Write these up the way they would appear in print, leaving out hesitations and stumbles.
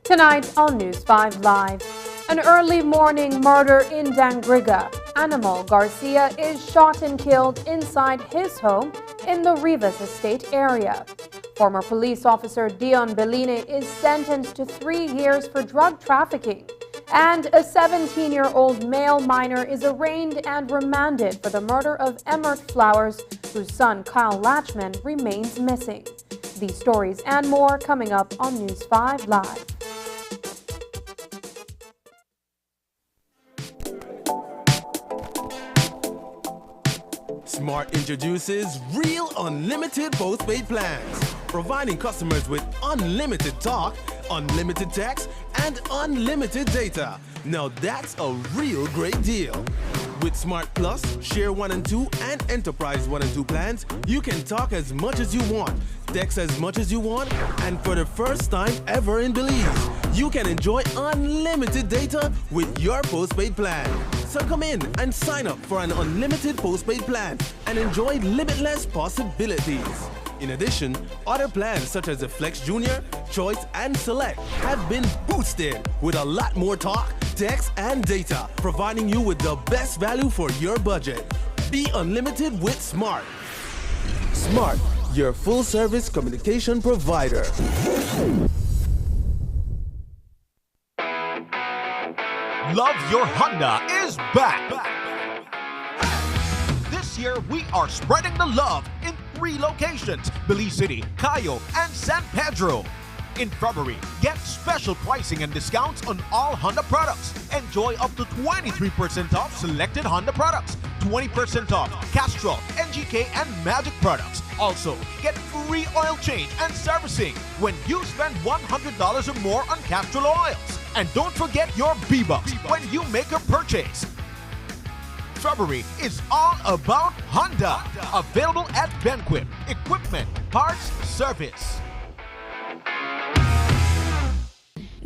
Tonight on News 5 Live, an early morning murder in Dangriga. Animal Garcia is shot and killed inside his home in the Rivas Estate area. Former police officer Dion Belline is sentenced to 3 years for drug trafficking. And a 17-year-old male minor is arraigned and remanded for the murder of Emmert Flowers, whose son Kyle Latchman remains missing. These stories and more coming up on News 5 Live. Smart introduces Real Unlimited Postpaid Plans, providing customers with unlimited talk, unlimited text, and unlimited data. Now that's a real great deal. With Smart Plus, Share 1 and 2, and Enterprise 1 and 2 plans, you can talk as much as you want, text as much as you want, and for the first time ever in Belize, you can enjoy unlimited data with your postpaid plan. So come in and sign up for an unlimited postpaid plan and enjoy limitless possibilities. In addition, other plans such as the Flex Junior, Choice, and Select have been boosted with a lot more talk, text, and data, providing you with the best value for your budget. Be unlimited with Smart. Smart, your full-service communication provider. Love Your Honda is back. This year, we are spreading the love in 3 locations: Belize City, Cayo, and San Pedro. In February, get special pricing and discounts on all Honda products. Enjoy up to 23% off selected Honda products, 20% off Castrol, NGK, and Magic products. Also, get free oil change and servicing when you spend $100 or more on Castrol oils. And don't forget your B-Bucks when you make a purchase. February is all about Honda. Available at Benquip. Equipment, parts, service.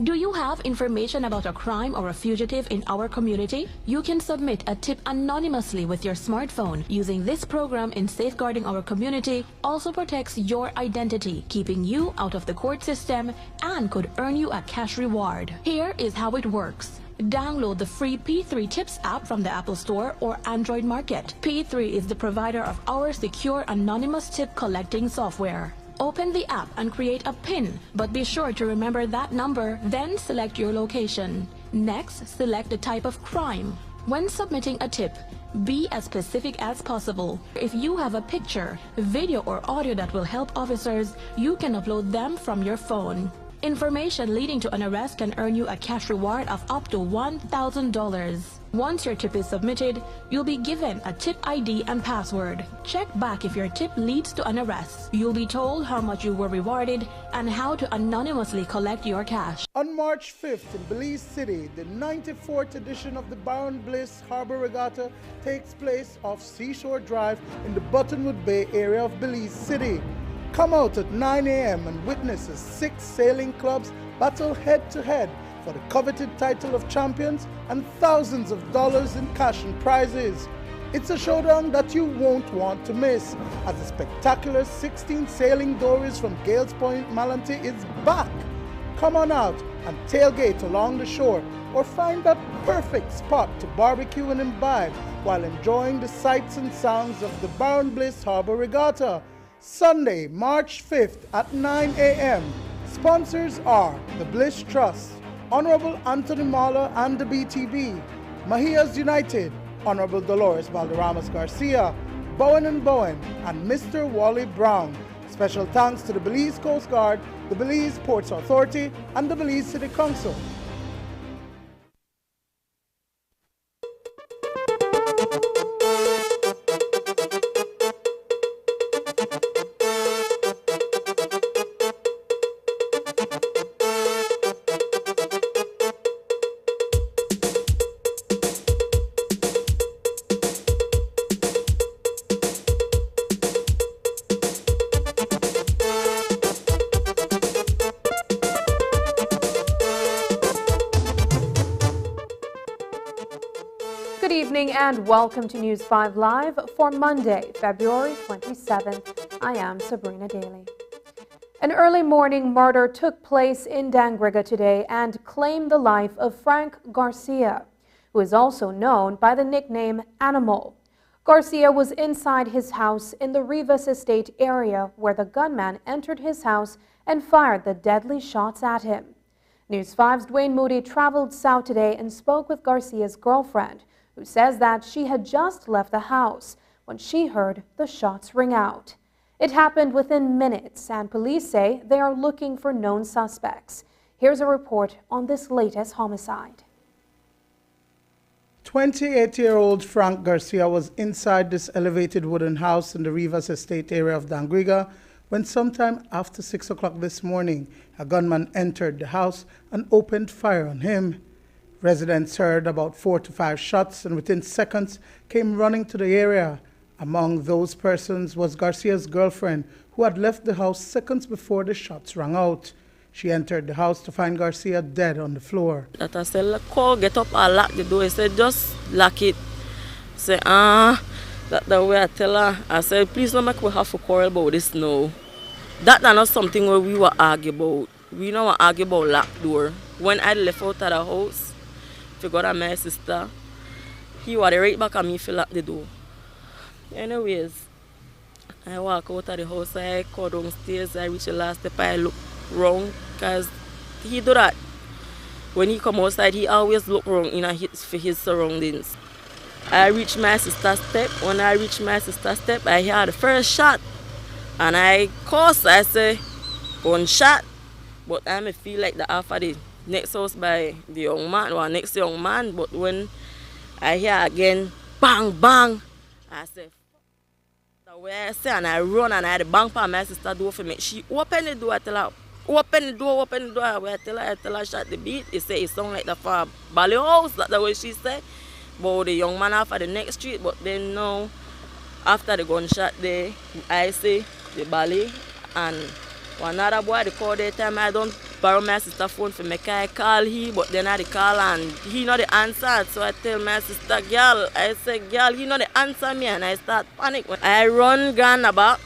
Do you have information about a crime or a fugitive in our community? You can submit a tip anonymously with your smartphone. Using this program in safeguarding our community also protects your identity, keeping you out of the court system, and could earn you a cash reward. Here is how it works. Download the free P3 Tips app from the Apple Store or Android Market. P3 is the provider of our secure anonymous tip collecting software. Open the app and create a PIN, but be sure to remember that number, then select your location. Next, select the type of crime. When submitting a tip, be as specific as possible. If you have a picture, video, or audio that will help officers, you can upload them from your phone. Information leading to an arrest can earn you a cash reward of up to $1,000. Once your tip is submitted, you'll be given a tip ID and password. Check back if your tip leads to an arrest. You'll be told how much you were rewarded and how to anonymously collect your cash. On March 5th in Belize City, the 94th edition of the Baron Bliss Harbor Regatta takes place off Seashore Drive in the Buttonwood Bay area of Belize City. Come out at 9 a.m. and witness as 6 sailing clubs battle head-to-head for the coveted title of champions and thousands of dollars in cash and prizes. It's a showdown that you won't want to miss, as the spectacular 16 sailing dories from Gales Point, Malantee is back. Come on out and tailgate along the shore, or find that perfect spot to barbecue and imbibe while enjoying the sights and sounds of the Baron Bliss Harbor Regatta. Sunday, March 5th at 9 a.m. Sponsors are the Bliss Trust, Honorable Anthony Mahler and the BTB, Mahias United, Honorable Dolores Valderramas Garcia, Bowen & Bowen, and Mr. Wally Brown. Special thanks to the Belize Coast Guard, the Belize Ports Authority, and the Belize City Council. Good evening and welcome to News 5 Live for Monday, February 27th. I am Sabrina Daly. An early morning murder took place in Dangriga today and claimed the life of Frank Garcia, who is also known by the nickname Animal. Garcia was inside his house in the Rivas Estate area where the gunman entered his house and fired the deadly shots at him. News 5's Dwayne Moody traveled south today and spoke with Garcia's girlfriend, who says that she had just left the house when she heard the shots ring out. It happened within minutes, and police say they are looking for known suspects. Here's a report on this latest homicide. 28-year-old Frank Garcia was inside this elevated wooden house in the Rivas Estate area of Dangriga when sometime after 6 o'clock this morning, a gunman entered the house and opened fire on him. Residents heard about 4 to 5 shots and within seconds came running to the area. Among those persons was Garcia's girlfriend, who had left the house seconds before the shots rang out. She entered the house to find Garcia dead on the floor. That I said, call, get up, I lock the door. He said, just lock it. I said, that the way I tell her. I said, please don't make we have to quarrel about this now. That's not something where we were argue about. We don't argue about locked door. When I left out of the house, forgot at my sister, he was right back at me to lock the door. Anyways, I walk out of the house, I go downstairs, I reach the last step, I look wrong, because he do that. When he come outside, he always look wrong for his surroundings. I reach my sister's step. When I reach my sister's step, I hear the first shot. And I curse, I say, gunshot. But I may feel like the half of the next house by the young man, or next young man. But when I hear again, bang, bang, I say, the way I say, and I run and I had to bang for my sister door for me. She open the door, I tell her, open the door. I tell her, shut the beat. He say, it sound like the far Bally house, that's the way she say. But the young man off of the next street, but then now, after the gunshot there, I say, the Bally, and one other boy, the call that time, I don't borrow my sister phone for me, I call he, but then I call and he not the answer. So I tell my sister, girl, I say, girl, he not the answer me, and I start panic. I run gone about,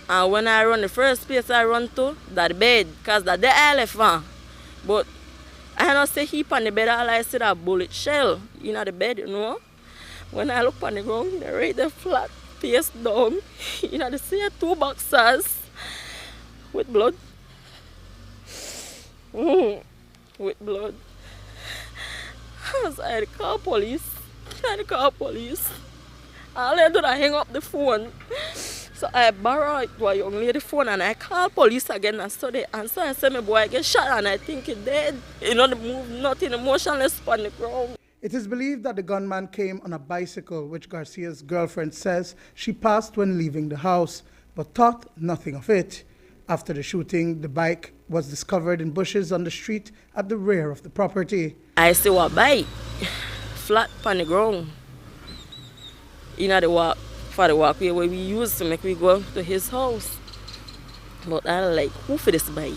and when I run, the first place I run to, that bed, because that the elephant. But I don't say he on the bed, all I see that bullet shell in the bed, you know. When I look on the ground, they right there flat, face down, you know, they see 2 boxes with blood. With blood. So I had to call police. All I do is hang up the phone. So I borrowed to a young lady phone and I called police again, and so they answer. I said, my boy, I get shot and I think he dead. You know, they move nothing, emotionless on the ground. It is believed that the gunman came on a bicycle, which Garcia's girlfriend says she passed when leaving the house, but thought nothing of it. After the shooting, the bike was discovered in bushes on the street at the rear of the property. I see what bike, flat on the ground. You know, the walkway where we used to make we go to his house. But I like, who for this bike?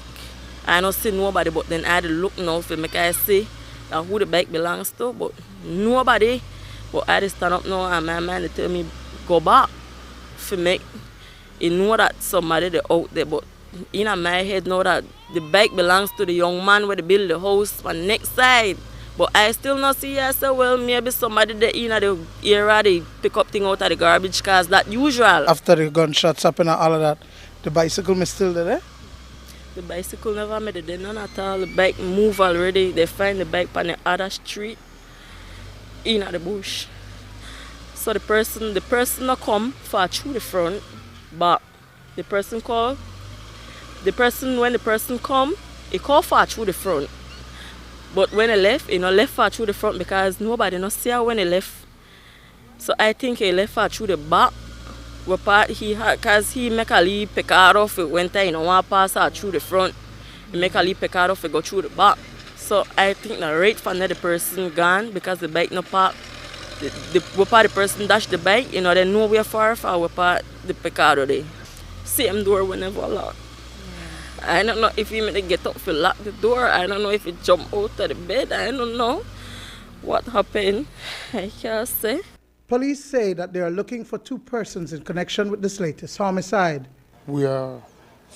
I don't see nobody, but then I had to look now for make I see who the bike belongs to, but nobody. But I had to stand up now and my man tell me go back for make you know that somebody they out there. But in my head know that the bike belongs to the young man where they build the house on the next side. But I still not see. I say, well, maybe somebody there in the area they pick up things out of the garbage cars. That usual. After the gunshots happen and all of that, the bicycle is still there? The bicycle never made it there, none at all. The bike move already. They find the bike on the other street in the bush. So the person not come far through the front, but the person call. When the person come, he call far through the front. But when he left, he not left far through the front because nobody not see her when he left. So I think he left far through the back. What part he had, because he make a leap pick out off it when he don't want to pass her through the front. He make a leap pick out off it go through the back. So I think the right for the person gone because the bike no park. What part the person dash the bike, you know, they know where far what part the pick out of there. Same door whenever lock. I don't know if he made get up to lock the door. I don't know if he jumped out of the bed. I don't know what happened. I can't say. Police say that they are looking for 2 persons in connection with this latest homicide. We are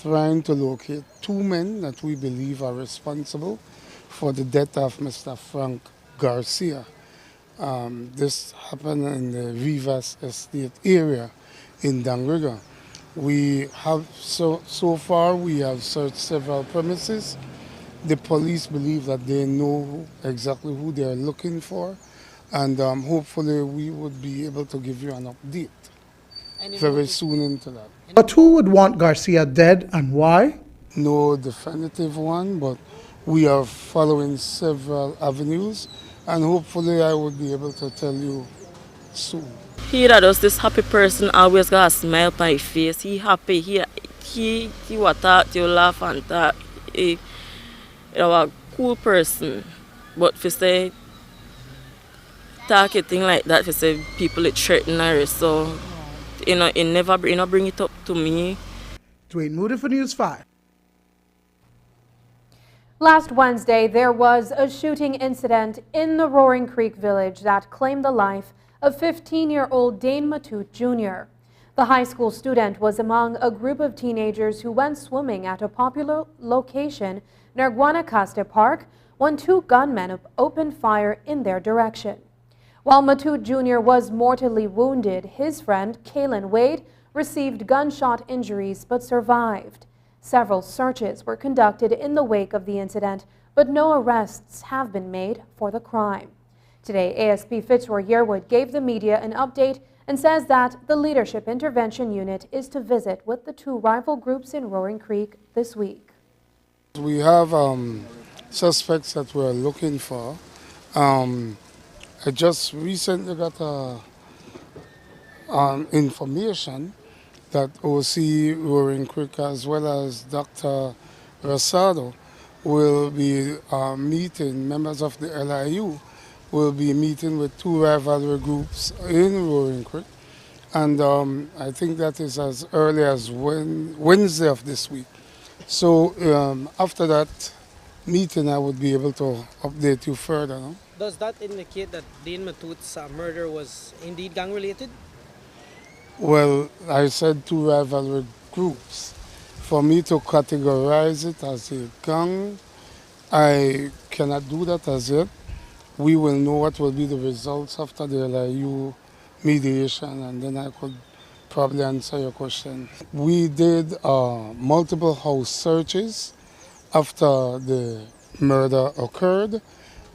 trying to locate two men that we believe are responsible for the death of Mr. Frank Garcia. This happened in the Rivas Estate area in Dangriga. We have so far we have searched several premises. The police believe that they know exactly who they are looking for, and hopefully we would be able to give you an update very soon into that. But who would want Garcia dead and why? No definitive one, but we are following several avenues, and hopefully I would be able to tell you soon. He that was this happy person always got a smile on his face. He happy. He will talk to you, laugh and talk. He was a cool person. But if you say talk a thing like that, if you say people it threaten her, so it never bring it up to me. Dwayne Moody for News 5. Last Wednesday, there was a shooting incident in the Roaring Creek village that claimed the life of 15-year-old Dane Matute Jr. The high school student was among a group of teenagers who went swimming at a popular location near Guanacaste Park when two gunmen opened fire in their direction. While Matute Jr. was mortally wounded, his friend, Kalen Wade, received gunshot injuries but survived. Several searches were conducted in the wake of the incident, but no arrests have been made for the crime. Today, ASP Fitzroy Yearwood gave the media an update and says that the Leadership Intervention Unit is to visit with the two rival groups in Roaring Creek this week. We have suspects that we're looking for. I just recently got information that OC Roaring Creek as well as Dr. Rosado will be meeting, members of the LIU will be meeting with two rivalry groups in Roaring Creek. And I think that is as early as Wednesday of this week. So after that meeting, I would be able to update you further. No? Does that indicate that Dane Matute's murder was indeed gang-related? Well, I said two rivalry groups. For me to categorize it as a gang, I cannot do that as yet. We will know what will be the results after the LIU mediation, and then I could probably answer your question. We did multiple house searches after the murder occurred,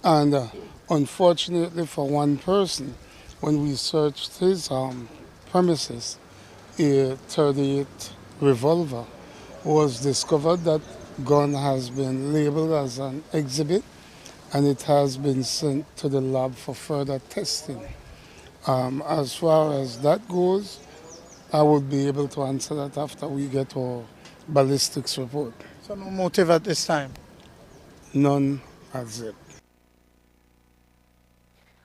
and unfortunately for one person, when we searched his premises, a .38 revolver was discovered. That gun has been labeled as an exhibit, and it has been sent to the lab for further testing. As far as that goes, I would be able to answer that after we get our ballistics report. So no motive at this time? None as yet.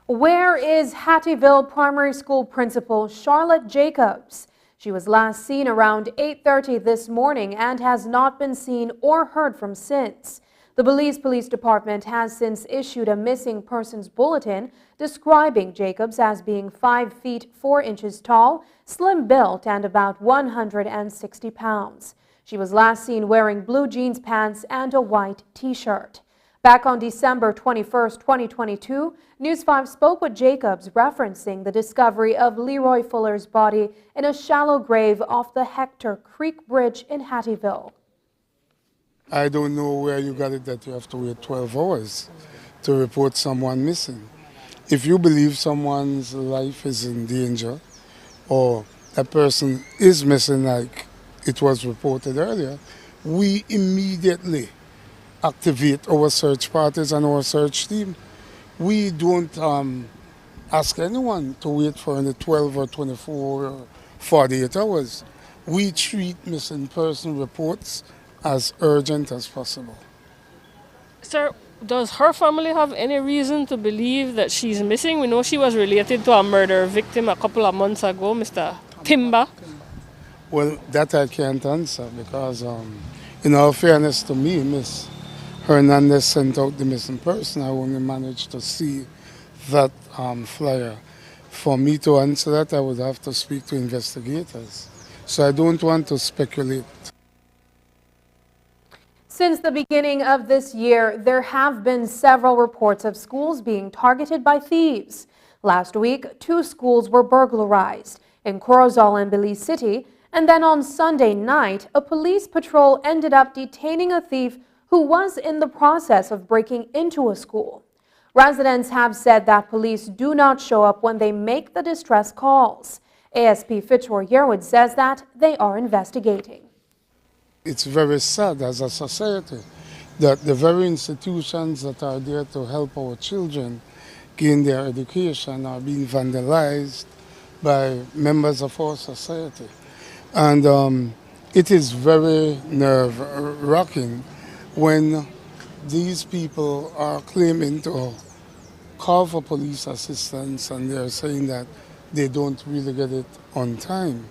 Where is Hattieville Primary School Principal Charlotte Jacobs? She was last seen around 8:30 this morning and has not been seen or heard from since. The Belize Police Department has since issued a missing persons bulletin describing Jacobs as being 5 feet 4 inches tall, slim built, and about 160 pounds. She was last seen wearing blue jeans pants and a white t-shirt. Back on December 21st, 2022, News 5 spoke with Jacobs referencing the discovery of Leroy Fuller's body in a shallow grave off the Hector Creek Bridge in Hattieville. I don't know where you got it that you have to wait 12 hours to report someone missing. If you believe someone's life is in danger or a person is missing like it was reported earlier, we immediately activate our search parties and our search team. We don't ask anyone to wait for any 12 or 24 or 48 hours. We treat missing person reports as urgent as possible. Sir, does her family have any reason to believe that she's missing? We know she was related to a murder victim a couple of months ago, Mr. Timber. Well, that I can't answer because, in all fairness to me, Miss Hernandez sent out the missing person. I only managed to see that flyer. For me to answer that, I would have to speak to investigators. So I don't want to speculate. Since the beginning of this year, there have been several reports of schools being targeted by thieves. Last week, 2 schools were burglarized in Corozal and Belize City, and then on Sunday night, a police patrol ended up detaining a thief who was in the process of breaking into a school. Residents have said that police do not show up when they make the distress calls. ASP Fitzroy Yearwood says that they are investigating. It's very sad as a society that the very institutions that are there to help our children gain their education are being vandalized by members of our society. And it is very nerve-wracking when these people are claiming to call for police assistance and they're saying that they don't really get it on time.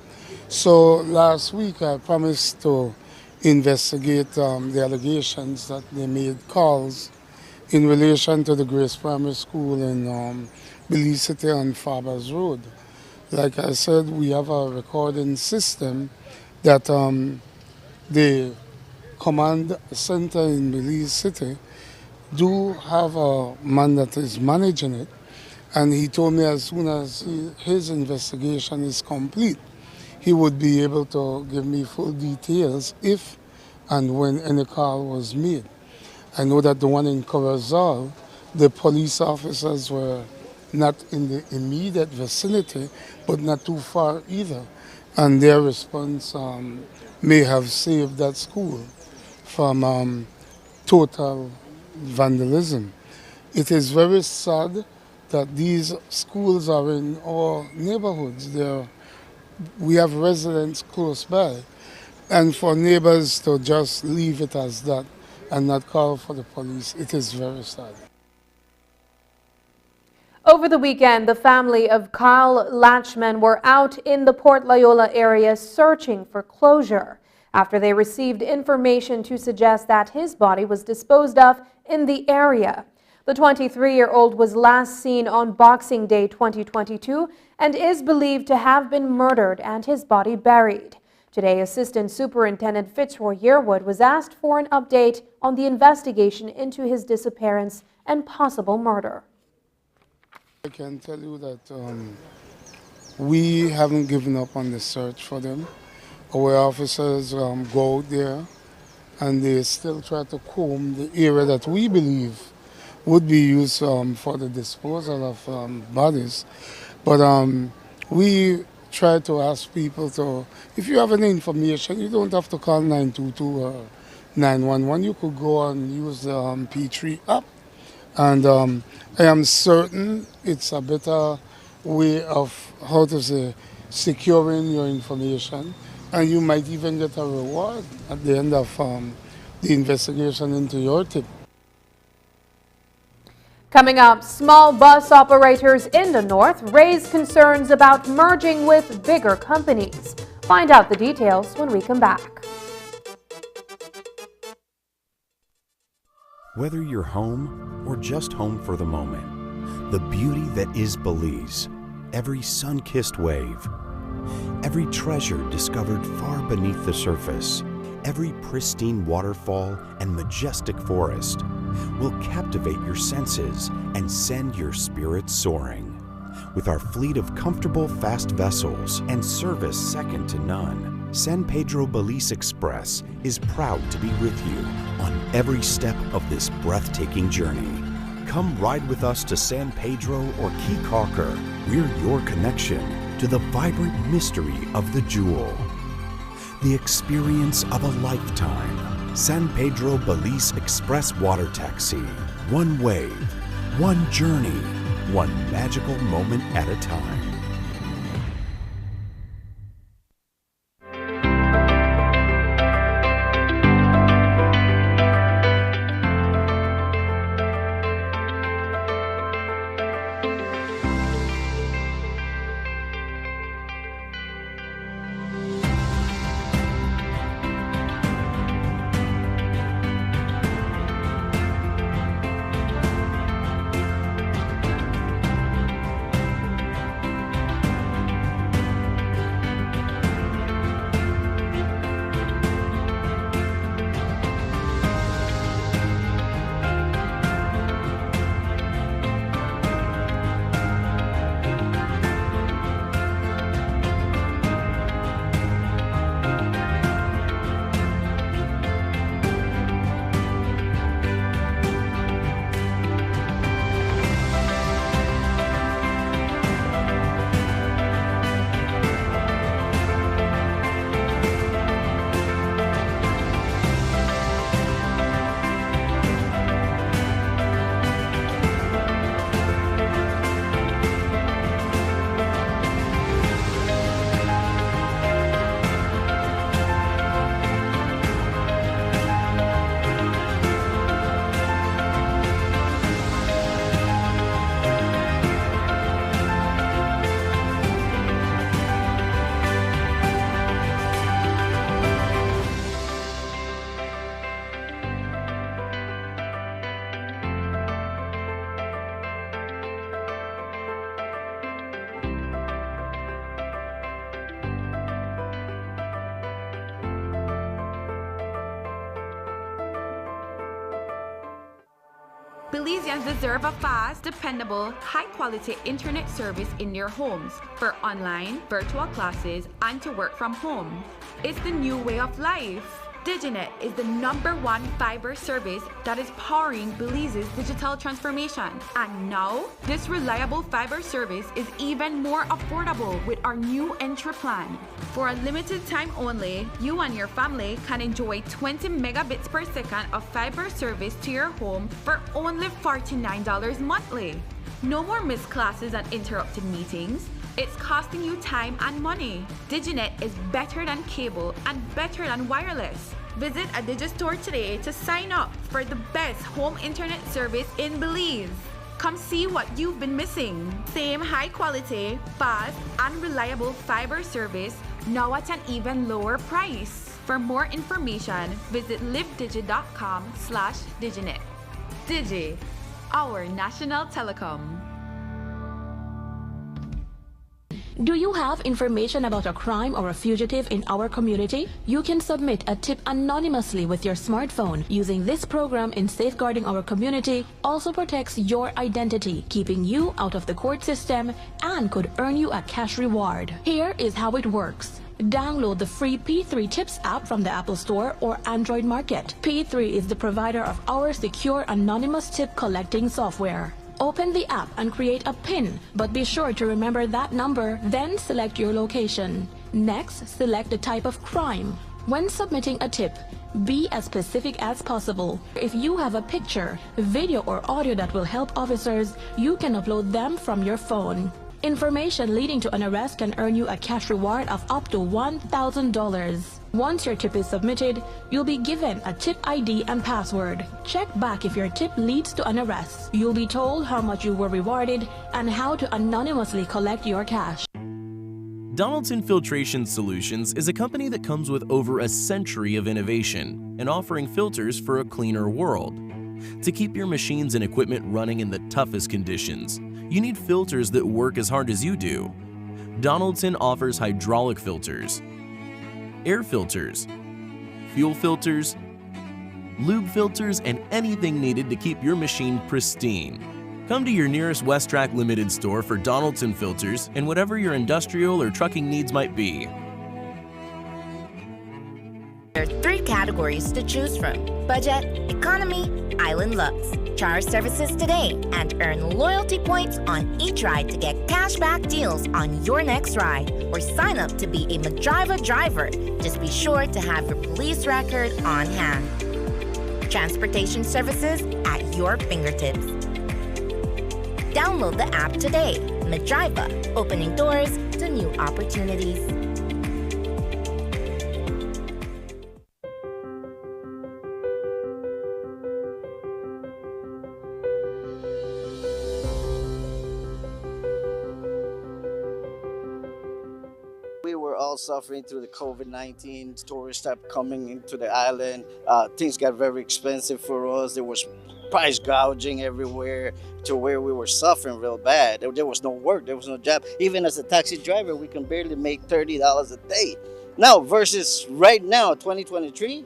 So last week I promised to investigate the allegations that they made calls in relation to the Grace Primary School in Belize City on Farbers Road. Like I said, we have a recording system that the command center in Belize City do have a man that is managing it, and he told me as soon as his investigation is complete, he would be able to give me full details if and when any call was made. I know that the one in Corozal, the police officers were not in the immediate vicinity, but not too far either. And their response may have saved that school from total vandalism. It is very sad that these schools are in our neighborhoods. We have residents close by, and for neighbors to just leave it as that and not call for the police, it is very sad. Over the weekend, the family of Kyle Latchman were out in the Port Loyola area searching for closure after they received information to suggest that his body was disposed of in the area. The 23-year-old was last seen on Boxing Day 2022 and is believed to have been murdered and his body buried. Today, Assistant Superintendent Fitzroy Yearwood was asked for an update on the investigation into his disappearance and possible murder. I can tell you that we haven't given up on the search for them. Our officers go out there and they still try to comb the area that we believe would be used for the disposal of bodies. But we try to ask people to, if you have any information, you don't have to call 922 or 911. You could go and use the P3 app. And I am certain it's a better way of, securing your information. And you might even get a reward at the end of the investigation into your tip. Coming up, small bus operators in the north raise concerns about merging with bigger companies. Find out the details when we come back. Whether you're home or just home for the moment, the beauty that is Belize, every sun-kissed wave, every treasure discovered far beneath the surface, every pristine waterfall and majestic forest will captivate your senses and send your spirit soaring. With our fleet of comfortable, fast vessels and service second to none, San Pedro Belize Express is proud to be with you on every step of this breathtaking journey. Come ride with us to San Pedro or Key Caulker. We're your connection to the vibrant mystery of the jewel. The experience of a lifetime. San Pedro Belize Express Water Taxi. One wave, one journey, one magical moment at a time. Belizeans deserve a fast, dependable, high-quality internet service in their homes for online, virtual classes, and to work from home. It's the new way of life. Diginet is the #1 fiber service that is powering Belize's digital transformation. And now, this reliable fiber service is even more affordable with our new entry plan. For a limited time only, you and your family can enjoy 20 megabits per second of fiber service to your home for only $49 monthly. No more missed classes and interrupted meetings. It's costing you time and money. Diginet is better than cable and better than wireless. Visit a Digistore today to sign up for the best home internet service in Belize. Come see what you've been missing. Same high quality, fast, and reliable fiber service, now at an even lower price. For more information, visit livedigi.com/Diginet. Digi, our national telecom. Do you have information about a crime or a fugitive in our community? You can submit a tip anonymously with your smartphone. Using this program in safeguarding our community also protects your identity, keeping you out of the court system, and could earn you a cash reward. Here is how it works. Download the free P3 Tips app from the Apple Store or Android Market. P3 is the provider of our secure anonymous tip collecting software. Open the app and create a PIN, but be sure to remember that number, then select your location. Next, select the type of crime. When submitting a tip, be as specific as possible. If you have a picture, video, or audio that will help officers, you can upload them from your phone. Information leading to an arrest can earn you a cash reward of up to $1,000. Once your tip is submitted, you'll be given a tip ID and password. Check back if your tip leads to an arrest. You'll be told how much you were rewarded and how to anonymously collect your cash. Donaldson Filtration Solutions is a company that comes with over a century of innovation and offering filters for a cleaner world. To keep your machines and equipment running in the toughest conditions, you need filters that work as hard as you do. Donaldson offers hydraulic filters, air filters, fuel filters, lube filters, and anything needed to keep your machine pristine. Come to your nearest Westrack Limited store for Donaldson filters and whatever your industrial or trucking needs might be. There are 3 categories to choose from: budget, economy, Island Lux. Try our services today and earn loyalty points on each ride to get cashback deals on your next ride, or sign up to be a Madriva driver. Just be sure to have your police record on hand. Transportation services at your fingertips. Download the app today. Madriva, opening doors to new opportunities. We were all suffering through the COVID-19. Tourists started coming into the island. Things got very expensive for us. There was price gouging everywhere to where we were suffering real bad. There was no work. There was no job. Even as a taxi driver, we can barely make $30 a day. Now, versus right now, 2023,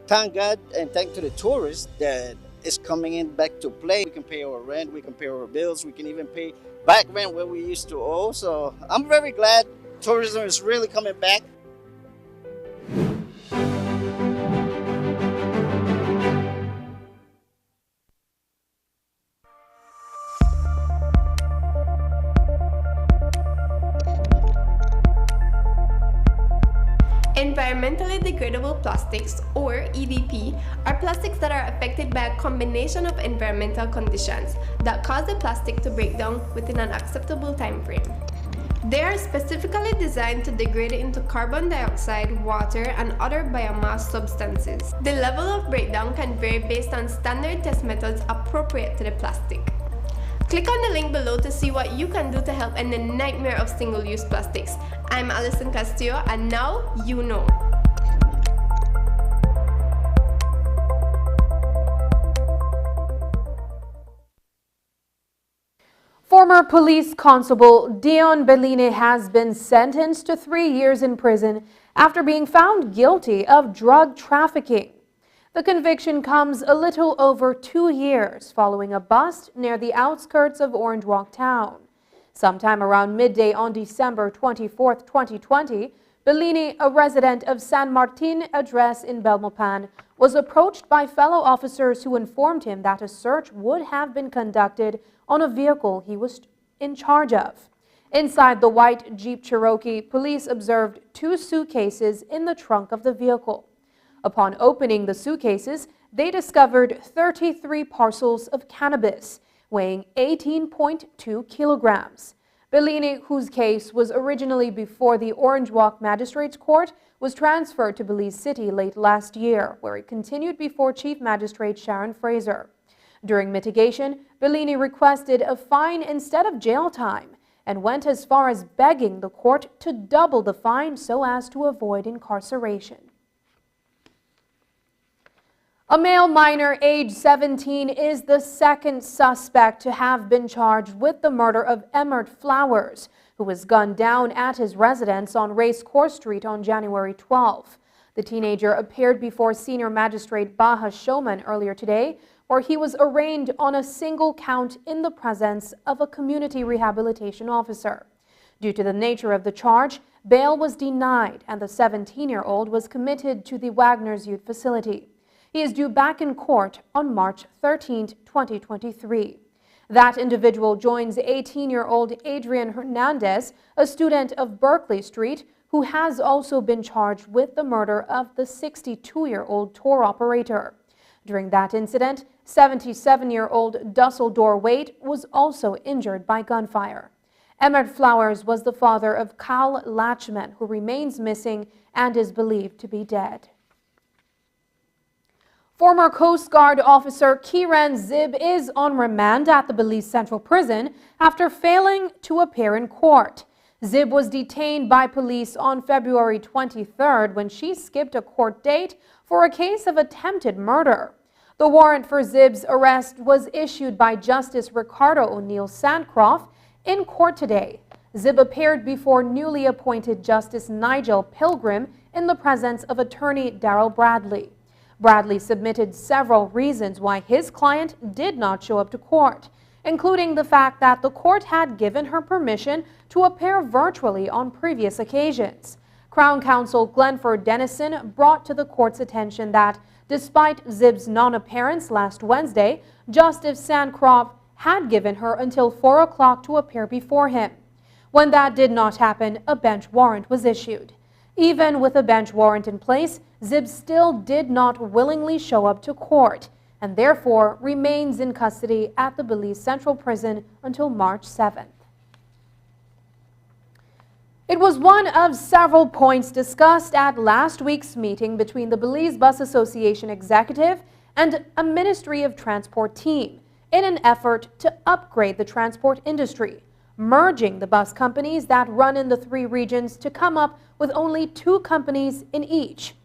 thank God and thank to the tourists that is coming in back to play. We can pay our rent. We can pay our bills. We can even pay back rent where we used to owe. So I'm very glad tourism is really coming back. Environmentally degradable plastics, or EDP, are plastics that are affected by a combination of environmental conditions that cause the plastic to break down within an acceptable time frame. They are specifically designed to degrade into carbon dioxide, water, and other biomass substances. The level of breakdown can vary based on standard test methods appropriate to the plastic. Click on the link below to see what you can do to help end the nightmare of single-use plastics. I'm Alison Castillo, and now you know. Former police constable Dion Belline has been sentenced to 3 years in prison after being found guilty of drug trafficking. The conviction comes a little over 2 years following a bust near the outskirts of Orange Walk town. Sometime around midday on December 24, 2020, Bellini, a resident of San Martin address in Belmopan, was approached by fellow officers who informed him that a search would have been conducted on a vehicle he was in charge of. Inside the white Jeep Cherokee, police observed 2 suitcases in the trunk of the vehicle. Upon opening the suitcases, they discovered 33 parcels of cannabis, weighing 18.2 kilograms. Bellini, whose case was originally before the Orange Walk Magistrates Court, was transferred to Belize City late last year, where he continued before Chief Magistrate Sharon Fraser. During mitigation, Bellini requested a fine instead of jail time and went as far as begging the court to double the fine so as to avoid incarceration. A male minor aged 17 is the second suspect to have been charged with the murder of Emmert Flowers, who was gunned down at his residence on Racecourse Street on January 12. The teenager appeared before Senior Magistrate Baha Showman earlier today, where he was arraigned on a single count in the presence of a community rehabilitation officer. Due to the nature of the charge, bail was denied and the 17-year-old was committed to the Wagner's Youth Facility. He is due back in court on March 13, 2023. That individual joins 18-year-old Adrian Hernandez, a student of Berkeley Street, who has also been charged with the murder of the 62-year-old tour operator. During that incident, 77-year-old Dusseldor Waite was also injured by gunfire. Emmert Flowers was the father of Kyle Latchman, who remains missing and is believed to be dead. Former Coast Guard officer Kiran Zib is on remand at the Belize Central Prison after failing to appear in court. Zib was detained by police on February 23rd when she skipped a court date for a case of attempted murder. The warrant for Zib's arrest was issued by Justice Ricardo O'Neill Sandcroft in court today. Zib appeared before newly appointed Justice Nigel Pilgrim in the presence of attorney Darrell Bradley. Bradley submitted several reasons why his client did not show up to court, including the fact that the court had given her permission to appear virtually on previous occasions. Crown Counsel Glenford Dennison brought to the court's attention that, despite Zib's non-appearance last Wednesday, Justice Sandcroft had given her until 4 o'clock to appear before him. When that did not happen, a bench warrant was issued. Even with a bench warrant in place, Zib still did not willingly show up to court and therefore remains in custody at the Belize Central Prison until March 7th. It was one of several points discussed at last week's meeting between the Belize Bus Association executive and a Ministry of Transport team in an effort to upgrade the transport industry, merging the bus companies that run in the 3 regions to come up with only 2 companies in each.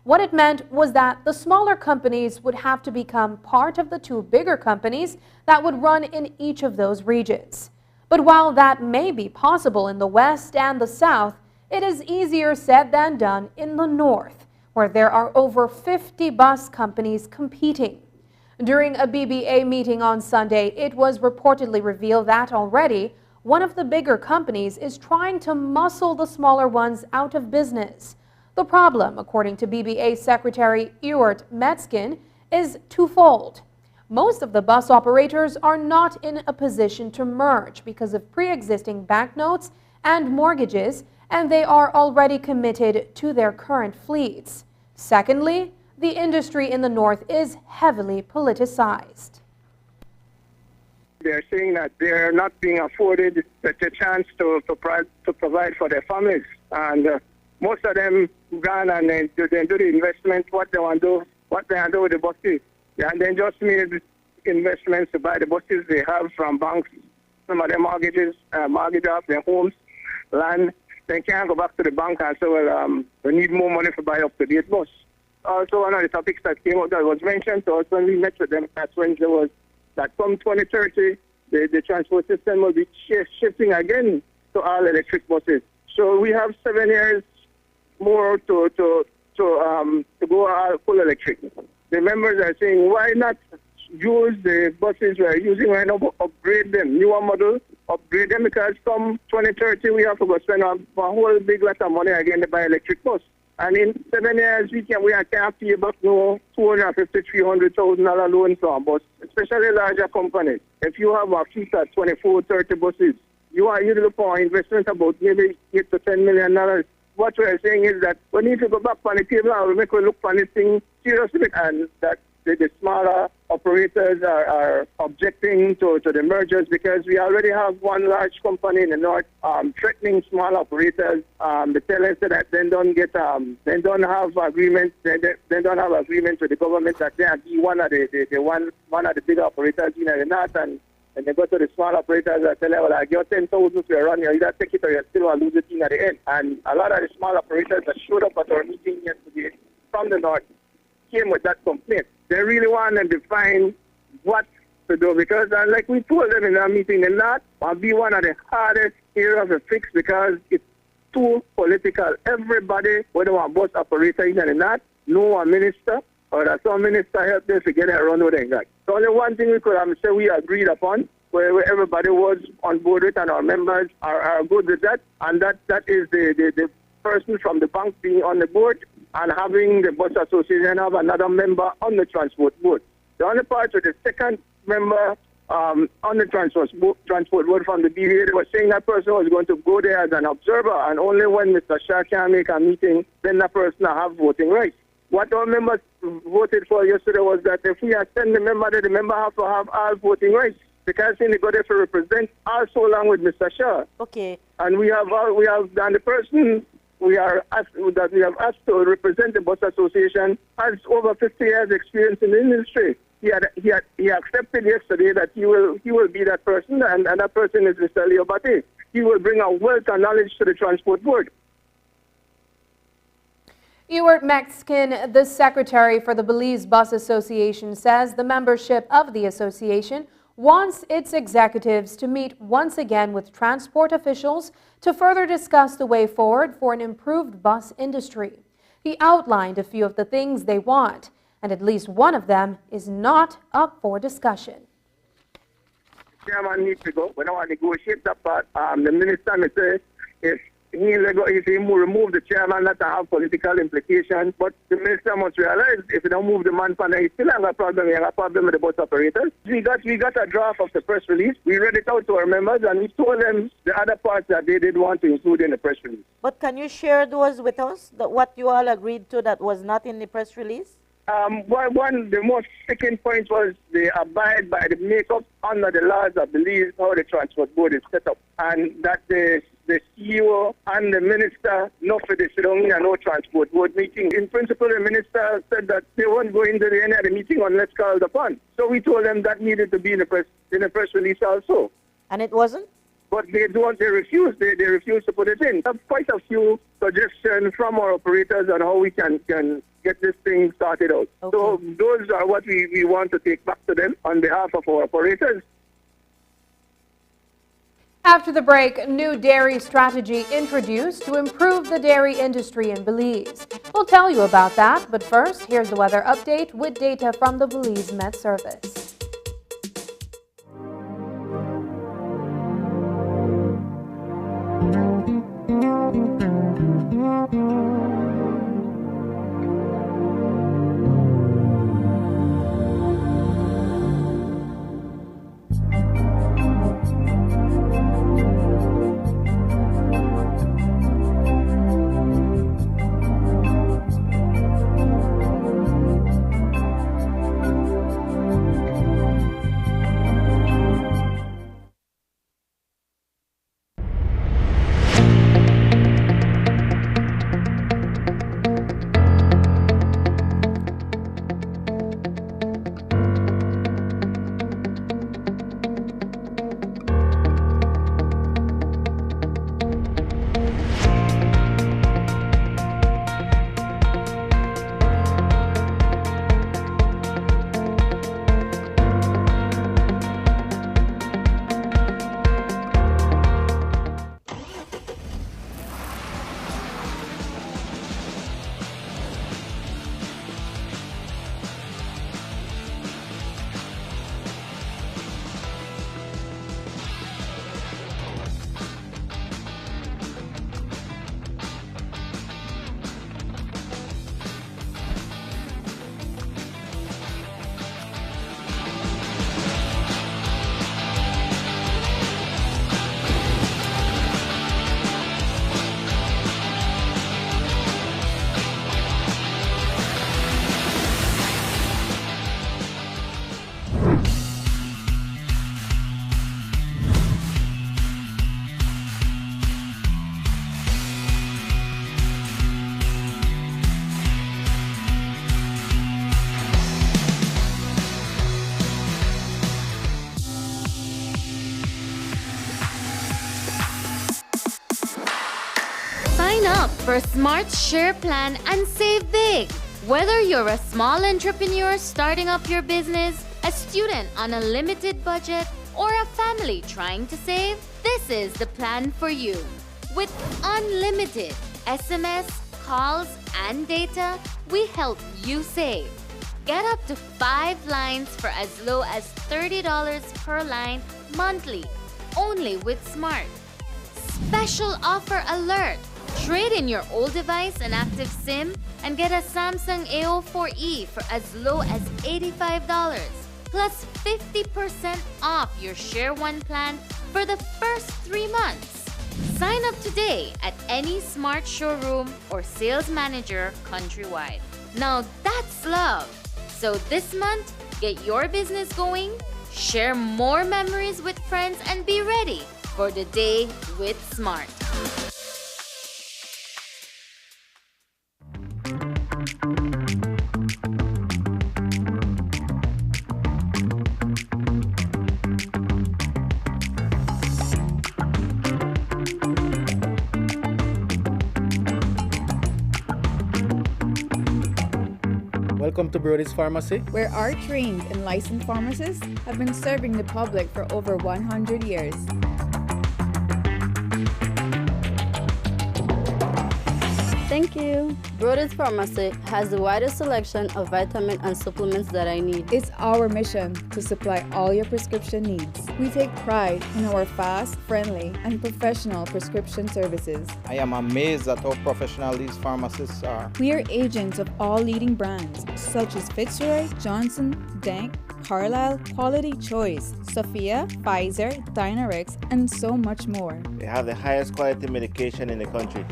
What it meant was that the smaller companies would have to become part of the 2 bigger companies that would run in each of those regions. But while that may be possible in the West and the South, it is easier said than done in the North, where there are over 50 bus companies competing. During a BBA meeting on Sunday, it was reportedly revealed that already one of the bigger companies is trying to muscle the smaller ones out of business. The problem, according to BBA Secretary Ewart Metzkin, is twofold. Most of the bus operators are not in a position to merge because of pre-existing banknotes and mortgages, and they are already committed to their current fleets. Secondly, the industry in the North is heavily politicized. They're saying that they're not being afforded the chance to provide for their families. And most of them gone and then do the investment, what they want to do with the buses. And then just made investments to buy the buses they have from banks. Some of them mortgage off their homes, land. They can't go back to the bank and say, well, we need more money to buy up-to-date bus. Also, one of the topics that came up that was mentioned to us when we met with them, that's when there was that come 2030, the transport system will be shifting again to all electric buses. So we have 7 years more to go all full electric. the members are saying, why not use the buses we are using right now, upgrade them, newer model, upgrade them, because come 2030 we have to go spend a whole big lot of money again to buy electric bus. And in 7 years we can't pay back no $250,000, $300,000 loan for a bus, especially larger companies. If you have a fleet of 24, 30 buses, you look for an investment about maybe $8 to $10 million. What we are saying is that we need to go back on the table and we make look for this thing seriously, and that the smaller operators are objecting to the mergers, because we already have one large company in the north threatening small operators. They tell us that they don't have agreement. They don't have agreement with the government that they are one of the bigger operators in the north, and they go to the small operators and tell them, well, I got 10,000 to run, you either take it or you still will lose the thing at the end. And a lot of the small operators that showed up at our meeting yesterday from the north came with that complaint. They really want to define what to do, because like we told them in our meeting, the north will be one of the hardest areas to fix because it's too political. Everybody, whether one bus operator in the north, know a minister, or that some minister help them to get it around with them. So only one thing we could say we agreed upon, where everybody was on board with, and our members are good with that, and that is the person from the bank being on the board, and having the bus association have another member on the transport board. The only part with the second member on the transport board from the BVA, they were saying that person was going to go there as an observer, and only when Mr. Shah can make a meeting, then that person will have voting rights. What our members voted for yesterday was that if we send the member, the member have to have all voting rights, because they go there to represent also along with Mr. Shah. Okay. And we have done the person we have asked to represent the bus association has over 50 years experience in the industry. He accepted yesterday that he will be that person, and that person is Mr. Leo Bate. He will bring a wealth of knowledge to the transport board. Ewart Mexican, the secretary for the Belize Bus Association, says the membership of the association wants its executives to meet once again with transport officials to further discuss the way forward for an improved bus industry. He outlined a few of the things they want, and at least one of them is not up for discussion. Chairman needs to go. We don't want to negotiate that part. The minister may say if he remove the chairman, that have political implications. But the minister must realize if he don't move the man, he still have a problem. He have a problem with the bus operators. We got a draft of the press release. We read it out to our members, and we told them the other parts that they did want to include in the press release. But can you share those with us, what you all agreed to that was not in the press release? The most sticking point was they abide by the makeup under the laws of Belize, how the transport board is set up, and that the CEO and the minister not for the surrounding and no transport board meeting. In principle, the minister said that they won't go into any of the meeting unless called upon. So we told them that needed to be in the press release also. And it wasn't? But they refused. They refused to put it in. There are quite a few suggestions from our operators on how we can get this thing started out. Okay. So those are what we want to take back to them on behalf of our operators. After the break, new dairy strategy introduced to improve the dairy industry in Belize. We'll tell you about that, but first, here's the weather update with data from the Belize Met Service. up for Smart Share Plan and save big. Whether you're a small entrepreneur starting up your business, a student on a limited budget, or a family trying to save, this is the plan for you. With unlimited SMS, calls, and data, we help you save. Get up to 5 lines for as low as $30 per line monthly, only with Smart. Special offer alert! Trade in your old device and active SIM and get a Samsung A04e for as low as $85, plus 50% off your Share One plan for the first 3 months. Sign up today at any Smart showroom or sales manager countrywide. Now that's love! So this month, get your business going, share more memories with friends, and be ready for the day with Smart. Welcome to Brody's Pharmacy, where our trained and licensed pharmacists have been serving the public for over 100 years. Thank you. Brody's Pharmacy has the widest selection of vitamins and supplements that I need. It's our mission to supply all your prescription needs. We take pride in our fast, friendly, and professional prescription services. I am amazed at how professional these pharmacists are. We are agents of all leading brands such as Fitzroy, Johnson, Dank, Carlisle, Quality Choice, Sophia, Pfizer, Dynarex, and so much more. They have the highest quality medication in the country.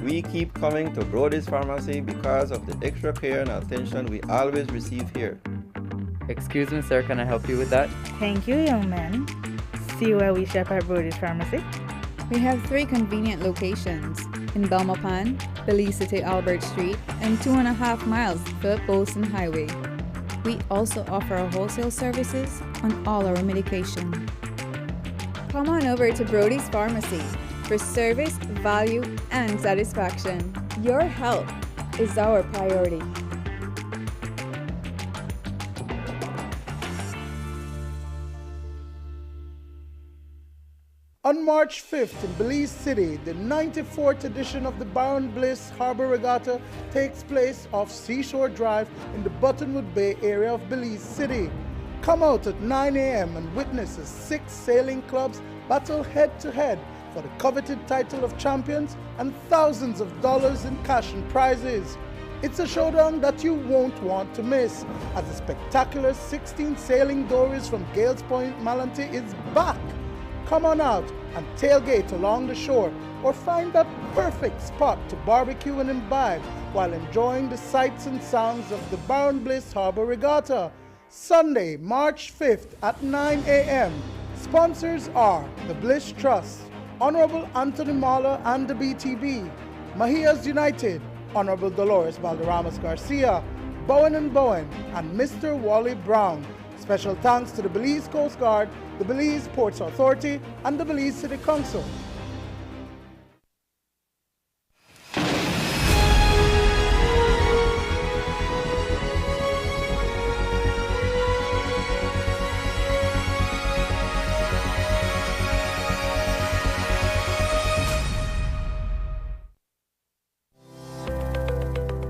We keep coming to Brody's Pharmacy because of the extra care and attention we always receive here. Excuse me, sir, can I help you with that? Thank you, young man. See where we shop at Brody's Pharmacy? We have 3 convenient locations in Belmopan, Belize City, Albert Street, and 2.5 miles Philip Bolson Highway. We also offer wholesale services on all our medication. Come on over to Brody's Pharmacy for service, value, and satisfaction. Your health is our priority. On March 5th in Belize City, the 94th edition of the Baron Bliss Harbor Regatta takes place off Seashore Drive in the Buttonwood Bay area of Belize City. Come out at 9 a.m. and witness as 6 sailing clubs battle head-to-head for the coveted title of champions and thousands of dollars in cash and prizes. It's a showdown that you won't want to miss, as the spectacular 16 sailing dories from Gales Point, Malantee is back. Come on out and tailgate along the shore or find that perfect spot to barbecue and imbibe while enjoying the sights and sounds of the Baron Bliss Harbor Regatta. Sunday, March 5th at 9 a.m. Sponsors are the Bliss Trust, Honorable Anthony Mahler and the BTB, Mahias United, Honorable Dolores Valderramas Garcia, Bowen & Bowen, and Mr. Wally Brown. Special thanks to the Belize Coast Guard, the Belize Ports Authority, and the Belize City Council.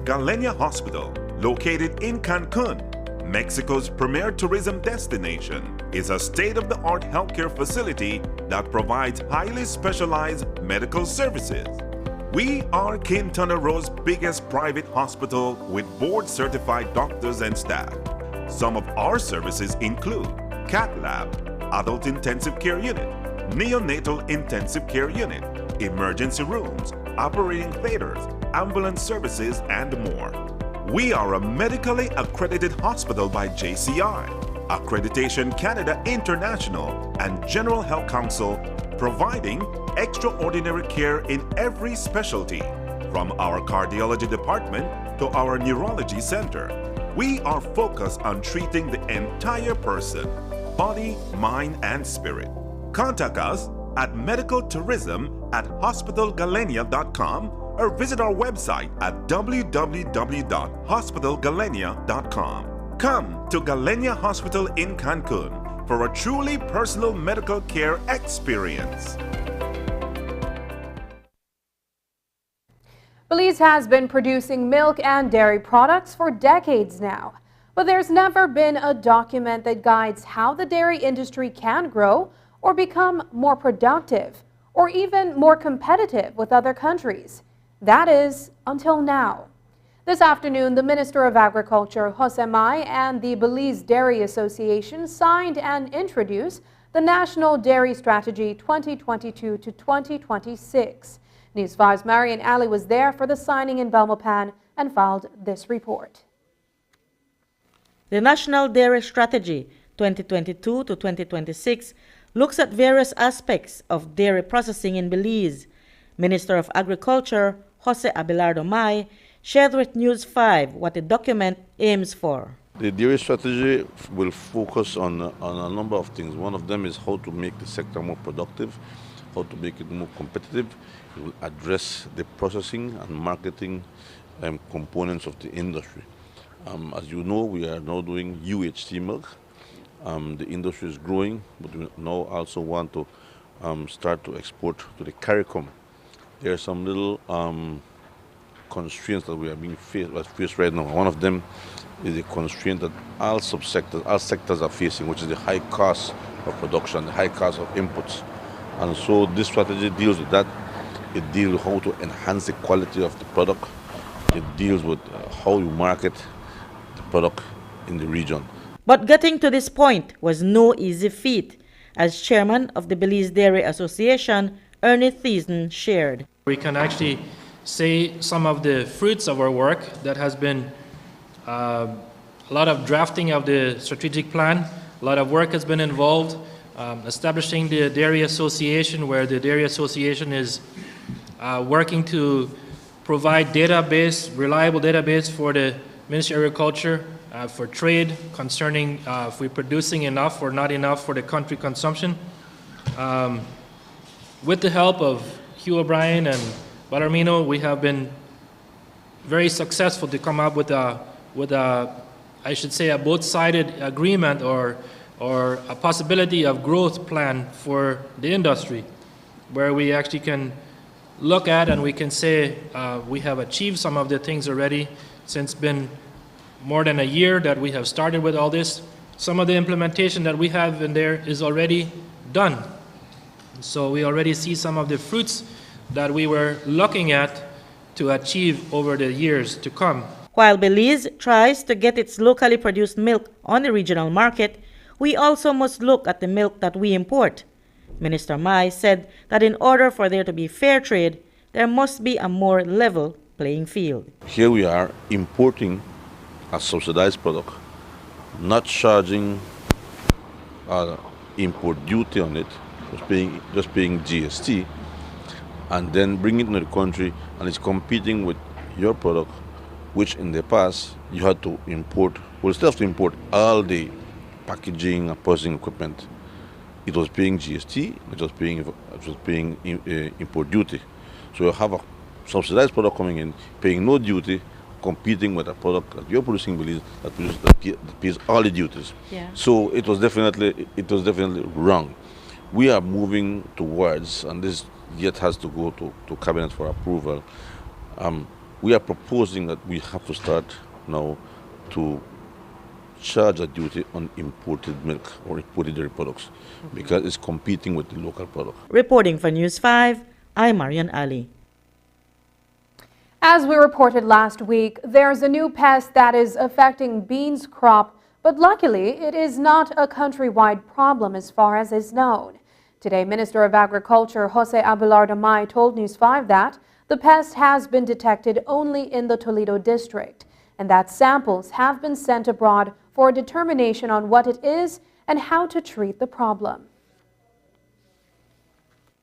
Galenia Hospital, located in Cancun, Mexico's premier tourism destination, is a state-of-the-art healthcare facility that provides highly specialized medical services. We are Quintana Roo's biggest private hospital with board-certified doctors and staff. Some of our services include cath lab, adult intensive care unit, neonatal intensive care unit, emergency rooms, operating theaters, ambulance services, and more. We are a medically accredited hospital by JCI, Accreditation Canada International, and General Health Council, providing extraordinary care in every specialty, from our cardiology department to our neurology center. We are focused on treating the entire person, body, mind, and spirit. Contact us at medicaltourism at hospitalgalenia.com or visit our website at www.hospitalgalenia.com. Come to Galenia Hospital in Cancun for a truly personal medical care experience. Belize has been producing milk and dairy products for decades now, but there's never been a document that guides how the dairy industry can grow or become more productive or even more competitive with other countries. That is, until now. This afternoon, the Minister of Agriculture, Jose Mai, and the Belize Dairy Association signed and introduced the National Dairy Strategy 2022 to 2026. News 5's Marian Ali was there for the signing in Belmopan and filed this report. The National Dairy Strategy 2022 to 2026 looks at various aspects of dairy processing in Belize. Minister of Agriculture, Jose Abelardo Mai, shared with News 5 what the document aims for. The dairy strategy will focus on a number of things. One of them is how to make the sector more productive, how to make it more competitive. It will address the processing and marketing components of the industry. As you know, we are now doing UHT milk. The industry is growing, but we now also want to start to export to the CARICOM. There are some little constraints that we are being faced right now. One of them is a constraint that all sectors are facing, which is the high cost of production, the high cost of inputs. And so this strategy deals with that. It deals with how to enhance the quality of the product. It deals with how you market the product in the region. But getting to this point was no easy feat, as chairman of the Belize Dairy Association, Ernie Thiessen, shared. We can actually say some of the fruits of our work that has been a lot of drafting of the strategic plan, a lot of work has been involved, establishing the Dairy Association, where the Dairy Association is working to provide reliable database for the Ministry of Agriculture, for trade concerning if we're producing enough or not enough for the country consumption. With the help of Hugh O'Brien and Ballarmino, we have been very successful to come up with a I should say, a both-sided agreement or a possibility of growth plan for the industry, where we actually can look at and we can say we have achieved some of the things already since been more than a year that we have started with all this. Some of the implementation that we have in there is already done. So we already see some of the fruits that we were looking at to achieve over the years to come. While Belize tries to get its locally produced milk on the regional market, we also must look at the milk that we import. Minister Mai said that in order for there to be fair trade, there must be a more level playing field. Here we are importing a subsidized product, not charging import duty on it, just paying GST, and then bring it into the country and it's competing with your product, which in the past you had to import, well, still have to import all the packaging and processing equipment. It was paying GST, it was paying import duty. So you have a subsidized product coming in, paying no duty, competing with a product that you're producing in Belize that pays all the duties. Yeah. So it was definitely wrong. We are moving towards, and this yet has to go to cabinet for approval. We are proposing that we have to start now to charge a duty on imported milk or imported dairy products because it's competing with the local product. Reporting for News 5, I'm Marian Ali. As we reported last week, there's a new pest that is affecting beans crop, but luckily it is not a countrywide problem as far as is known. Today, Minister of Agriculture Jose Abelardo Mai told News 5 that the pest has been detected only in the Toledo district and that samples have been sent abroad for a determination on what it is and how to treat the problem.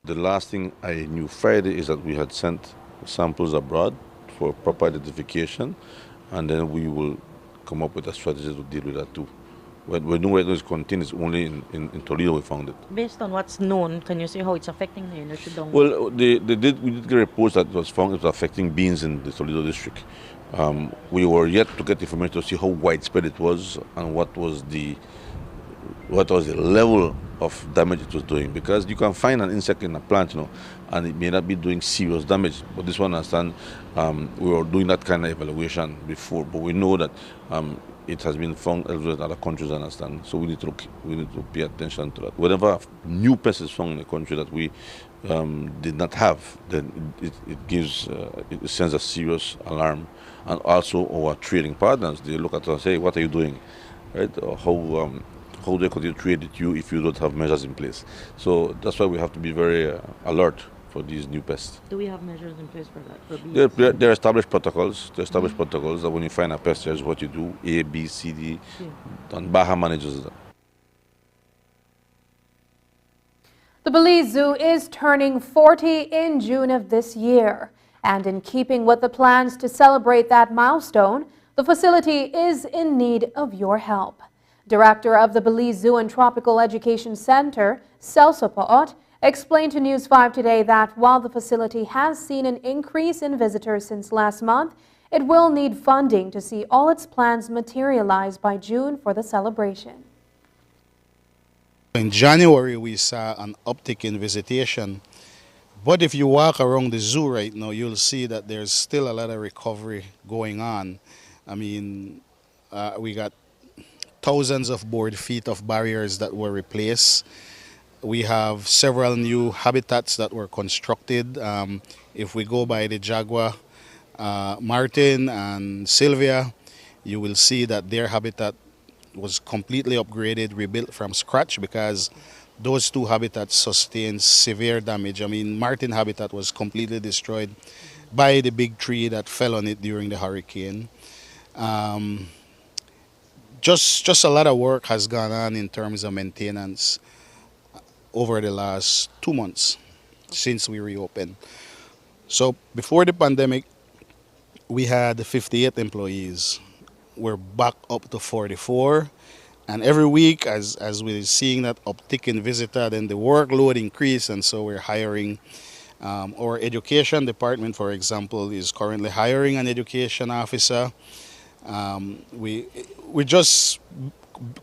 The last thing I knew Friday is that we had sent samples abroad for proper identification, and then we will come up with a strategy to deal with that too. We know where it is contained. It's only in Toledo we found it. Based on what's known, can you see how it's affecting the industry down? Well, we did get reports that it was found it was affecting beans in the Toledo district. We were yet to get information to see how widespread it was and what was the level of damage it was doing. Because you can find an insect in a plant, and it may not be doing serious damage. But this one, I understand, we were doing that kind of evaluation before, but we know that it has been found elsewhere in other countries, I understand. So we need to pay attention to that. Whenever new pest is found in a country that we did not have, then it gives it sends a serious alarm. And also our trading partners, they look at us and say, "What are you doing? Right? Or how they continue to trade with you if you don't have measures in place?" So that's why we have to be very alert for these new pests. Do we have measures in place for that? There are established protocols. There are established protocols that when you find a pest, here's what you do: A, B, C, D. And Baja manages that. The Belize Zoo is turning 40 in June of this year. And in keeping with the plans to celebrate that milestone, the facility is in need of your help. Director of the Belize Zoo and Tropical Education Center, Celso Paot, explained to News 5 today that while the facility has seen an increase in visitors since last month, it will need funding to see all its plans materialize by June for the celebration. In January, we saw an uptick in visitation. But if you walk around the zoo right now, you'll see that there's still a lot of recovery going on. I mean, we got thousands of board feet of barriers that were replaced. We have several new habitats that were constructed. If we go by the jaguar, Martin and Sylvia, you will see that their habitat was completely upgraded, rebuilt from scratch, because those two habitats sustained severe damage. I mean, Martin habitat was completely destroyed by the big tree that fell on it during the hurricane. Just a lot of work has gone on in terms of maintenance over the last 2 months since we reopened. So before the pandemic, we had 58 employees. We're back up to 44. And every week, as we're seeing that uptick in visitor, then the workload increase, and so we're hiring. Our education department, for example, is currently hiring an education officer. We're just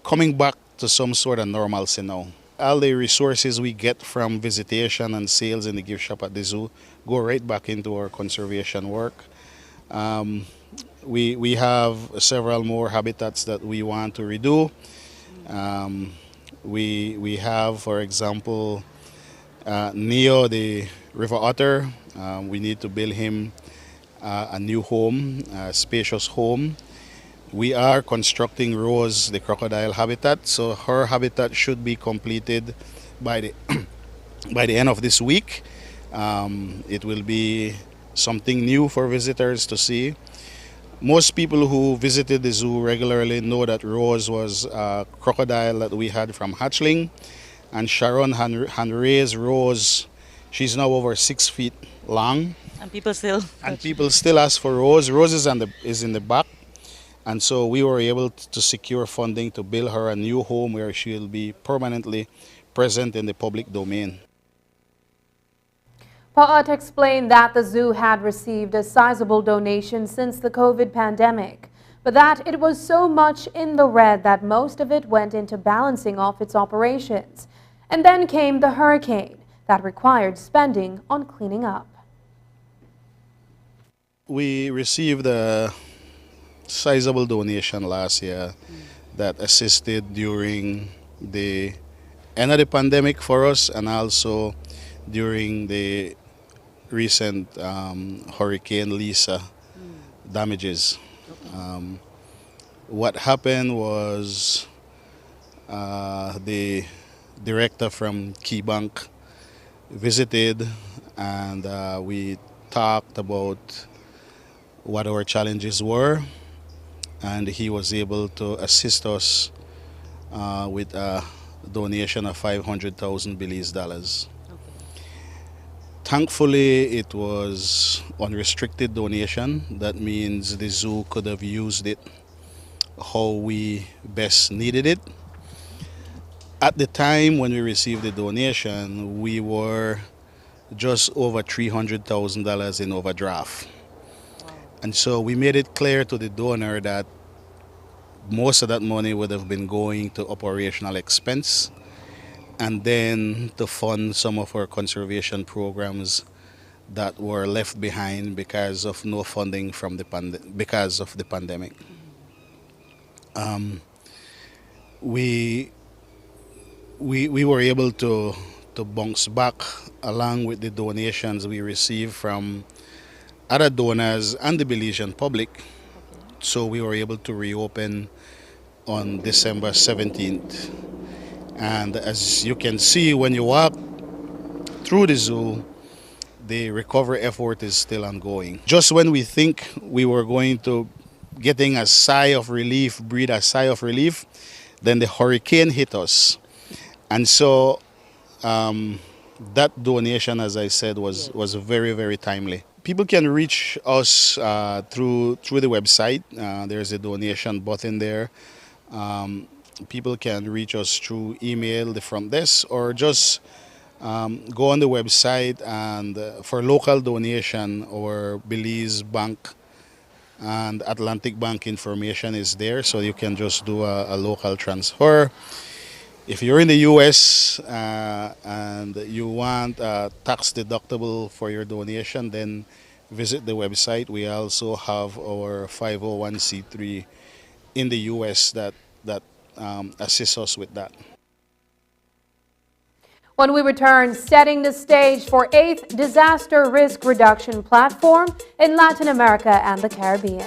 coming back to some sort of normalcy now. All the resources we get from visitation and sales in the gift shop at the zoo go right back into our conservation work. We have several more habitats that we want to redo. We have, for example, Neo, the river otter. We need to build him a new home, a spacious home. We are constructing Rose, the crocodile habitat, so her habitat should be completed by the by the end of this week. It will be something new for visitors to see. Most people who visited the zoo regularly know that Rose was a crocodile that we had from hatchling, and Sharon had raised Rose. She's now over 6 feet long. And people still ask for Rose. Rose is in the back, and so we were able to secure funding to build her a new home where she'll be permanently present in the public domain. Paat explained that the zoo had received a sizable donation since the COVID pandemic, but that it was so much in the red that most of it went into balancing off its operations. And then came the hurricane that required spending on cleaning up. We received a sizable donation last year that assisted during the end of the pandemic for us, and also during the recent Hurricane Lisa damages. What happened was the director from Key Bank visited, and we talked about what our challenges were, and he was able to assist us with a donation of 500,000 Belize dollars. Thankfully, it was unrestricted donation. That means the zoo could have used it how we best needed it. At the time when we received the donation, we were just over $300,000 in overdraft. And so we made it clear to the donor that most of that money would have been going to operational expense and then to fund some of our conservation programs that were left behind because of no funding from because of the pandemic. We were able to bounce back along with the donations we received from other donors and the Belizean public. So we were able to reopen on December 17th. And as you can see when you walk through the zoo, the recovery effort is still ongoing. Just when we think we were going to getting a sigh of relief, breathe a sigh of relief, then the hurricane hit us. And so that donation, as I said, was very, very timely. People can reach us through the website. There's a donation button there. People can reach us through email, the front desk, or just go on the website, and for local donation, our Belize Bank and Atlantic Bank information is there, so you can just do a local transfer. If you're in the U.S. And you want tax deductible for your donation, then visit the website. We also have our 501c3 in the U.S. that assists us with that. When we return, setting the stage for 8th Disaster Risk Reduction Platform in Latin America and the Caribbean.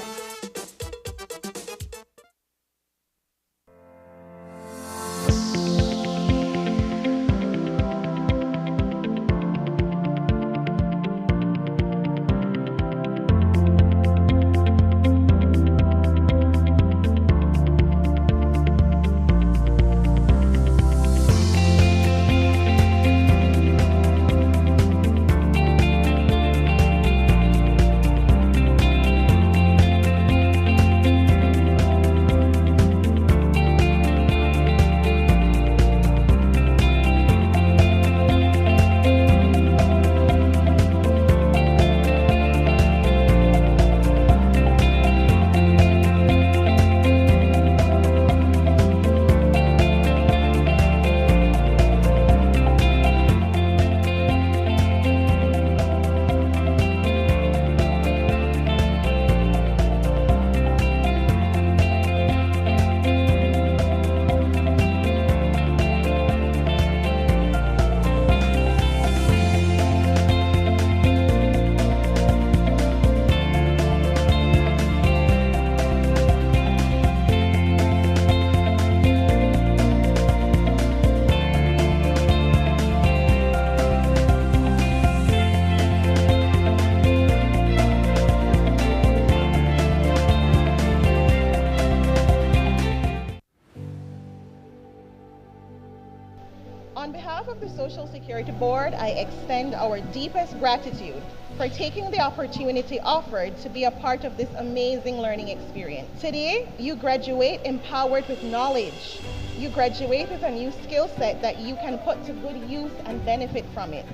On behalf of the Social Security Board, I extend our deepest gratitude for taking the opportunity offered to be a part of this amazing learning experience. Today, you graduate empowered with knowledge. You graduate with a new skill set that you can put to good use and benefit from it.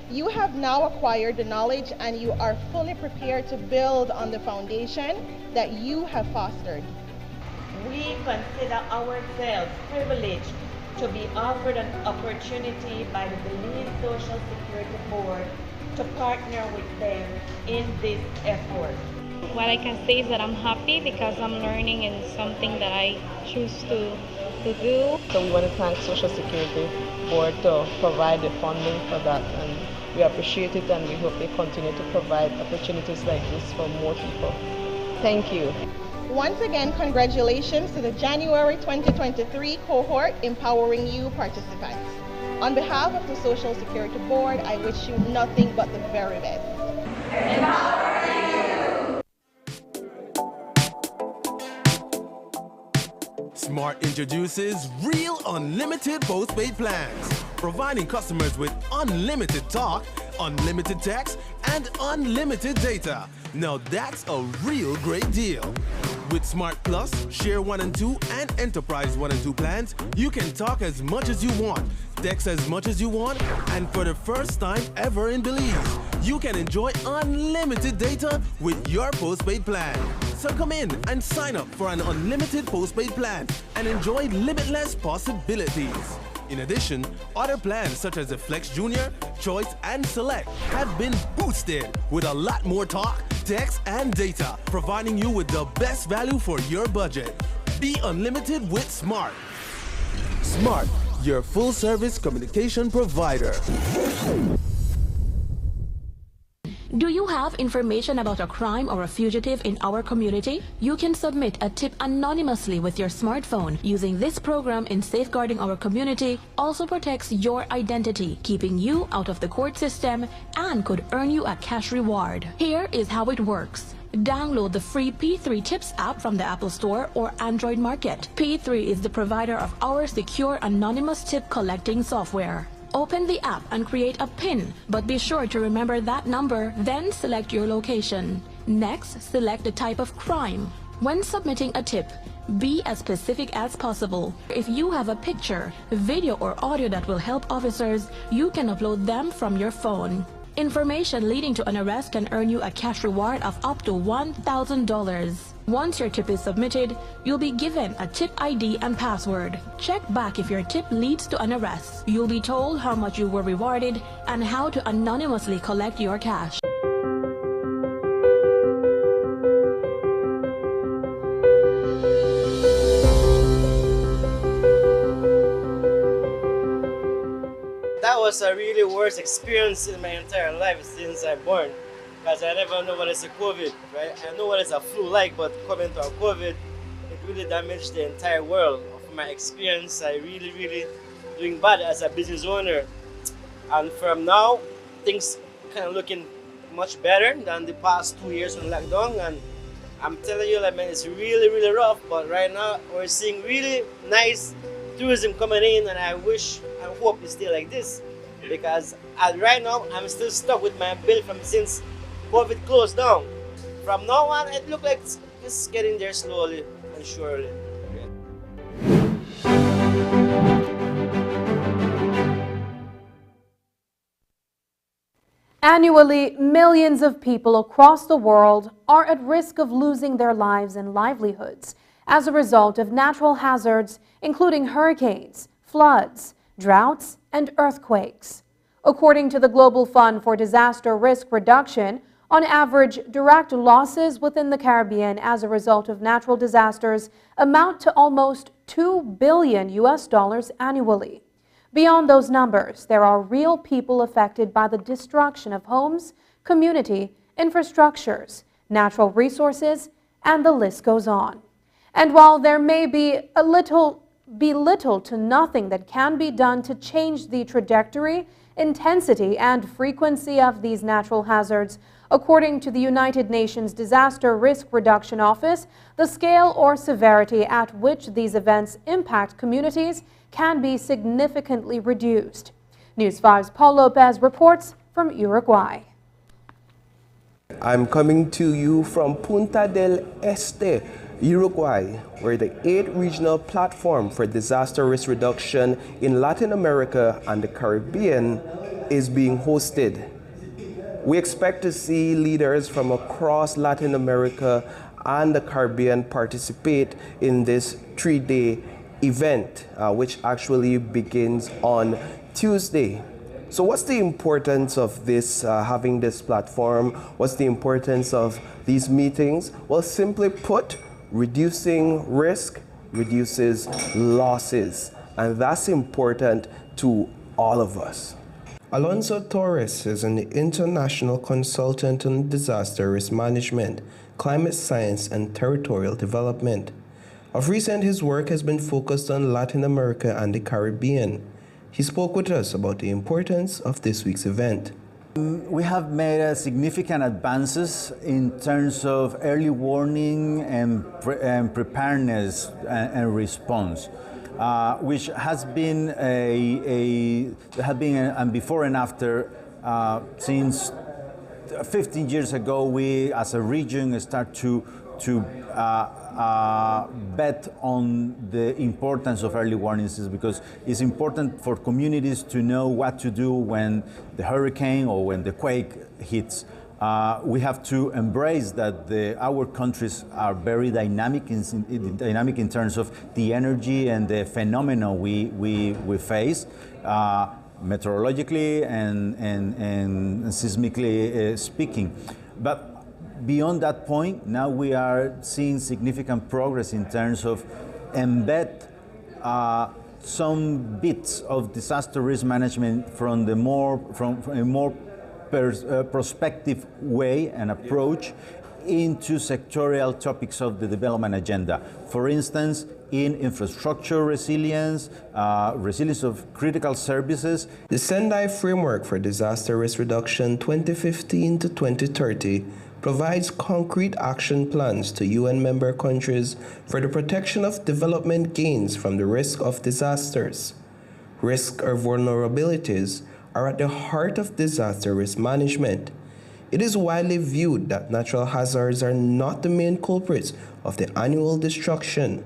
You have now acquired the knowledge and you are fully prepared to build on the foundation that you have fostered. We consider ourselves privileged to be offered an opportunity by the Belize Social Security Board to partner with them in this effort. What I can say is that I'm happy because I'm learning in something that I choose to do. So we want to thank Social Security Board to provide the funding for that, and we appreciate it, and we hope they continue to provide opportunities like this for more people. Thank you. Once again, congratulations to the January 2023 cohort Empowering You participants. On behalf of the Social Security Board, I wish you nothing but the very best. Smart introduces Real Unlimited Postpaid Plans, providing customers with unlimited talk, unlimited text, and unlimited data. Now that's a real great deal. With Smart Plus, Share 1 and 2, and Enterprise 1 and 2 plans, you can talk as much as you want, text as much as you want, and for the first time ever in Belize, you can enjoy unlimited data with your postpaid plan. So come in and sign up for an unlimited postpaid plan and enjoy limitless possibilities. In addition, other plans such as the Flex Junior, Choice, and Select have been boosted with a lot more talk, text, and data, providing you with the best value for your budget. Be unlimited with Smart. Smart, your full-service communication provider. Do you have information about a crime or a fugitive in our community? You can submit a tip anonymously with your smartphone. Using this program in safeguarding our community also protects your identity, keeping you out of the court system, and could earn you a cash reward. Here is how it works. Download the free P3 Tips app from the Apple Store or Android Market. P3 is the provider of our secure anonymous tip collecting software. Open the app and create a PIN, but be sure to remember that number, then select your location. Next, select the type of crime. When submitting a tip, be as specific as possible. If you have a picture, video, or audio that will help officers, you can upload them from your phone. Information leading to an arrest can earn you a cash reward of up to $1,000. Once your tip is submitted, you'll be given a tip ID and password. Check back if your tip leads to an arrest. You'll be told how much you were rewarded and how to anonymously collect your cash. That was a really worst experience in my entire life since I born, because I never know what is a COVID, right? I know what is a flu like, but coming to a COVID, it really damaged the entire world. From my experience, I really doing bad as a business owner. And from now, things kind of looking much better than the past 2 years on lockdown. And I'm telling you, I mean, it's really rough, but right now we're seeing really nice tourism coming in, and I hope it's still like this, because right now I'm still stuck with my bill from since COVID closed down. From now on, it looks like it's getting there slowly and surely. Annually, millions of people across the world are at risk of losing their lives and livelihoods as a result of natural hazards, including hurricanes, floods, droughts, and earthquakes. According to the Global Fund for Disaster Risk Reduction, on average, direct losses within the Caribbean as a result of natural disasters amount to almost $2 billion annually. Beyond those numbers, there are real people affected by the destruction of homes, community, infrastructures, natural resources, and the list goes on. And while there may be little to nothing that can be done to change the trajectory, intensity, and frequency of these natural hazards, according to the United Nations Disaster Risk Reduction Office, the scale or severity at which these events impact communities can be significantly reduced. News 5's Paul Lopez reports from Uruguay. I'm coming to you from Punta del Este, Uruguay, where the 8th Regional Platform for Disaster Risk Reduction in Latin America and the Caribbean is being hosted. We expect to see leaders from across Latin America and the Caribbean participate in this 3-day event, which actually begins on Tuesday. So what's the importance of this, having this platform? What's the importance of these meetings? Well, simply put, reducing risk reduces losses, and that's important to all of us. Alonso Torres is an international consultant on disaster risk management, climate science, and territorial development. Of recent, his work has been focused on Latin America and the Caribbean. He spoke with us about the importance of this week's event. We have made significant advances in terms of early warning and preparedness and response, which has been a before and after since 15 years ago. We, as a region, start to to bet on the importance of early warning systems, because it's important for communities to know what to do when the hurricane or when the quake hits. We have to embrace that our countries are very dynamic in terms of the energy and the phenomena we face, meteorologically and seismically speaking. But beyond that point, now we are seeing significant progress in terms of embed some bits of disaster risk management from a more prospective way and approach into sectorial topics of the development agenda. For instance, in infrastructure resilience, resilience of critical services. The Sendai Framework for Disaster Risk Reduction 2015 to 2030 provides concrete action plans to UN member countries for the protection of development gains from the risk of disasters. Risk or vulnerabilities are at the heart of disaster risk management. It is widely viewed that natural hazards are not the main culprits of the annual destruction.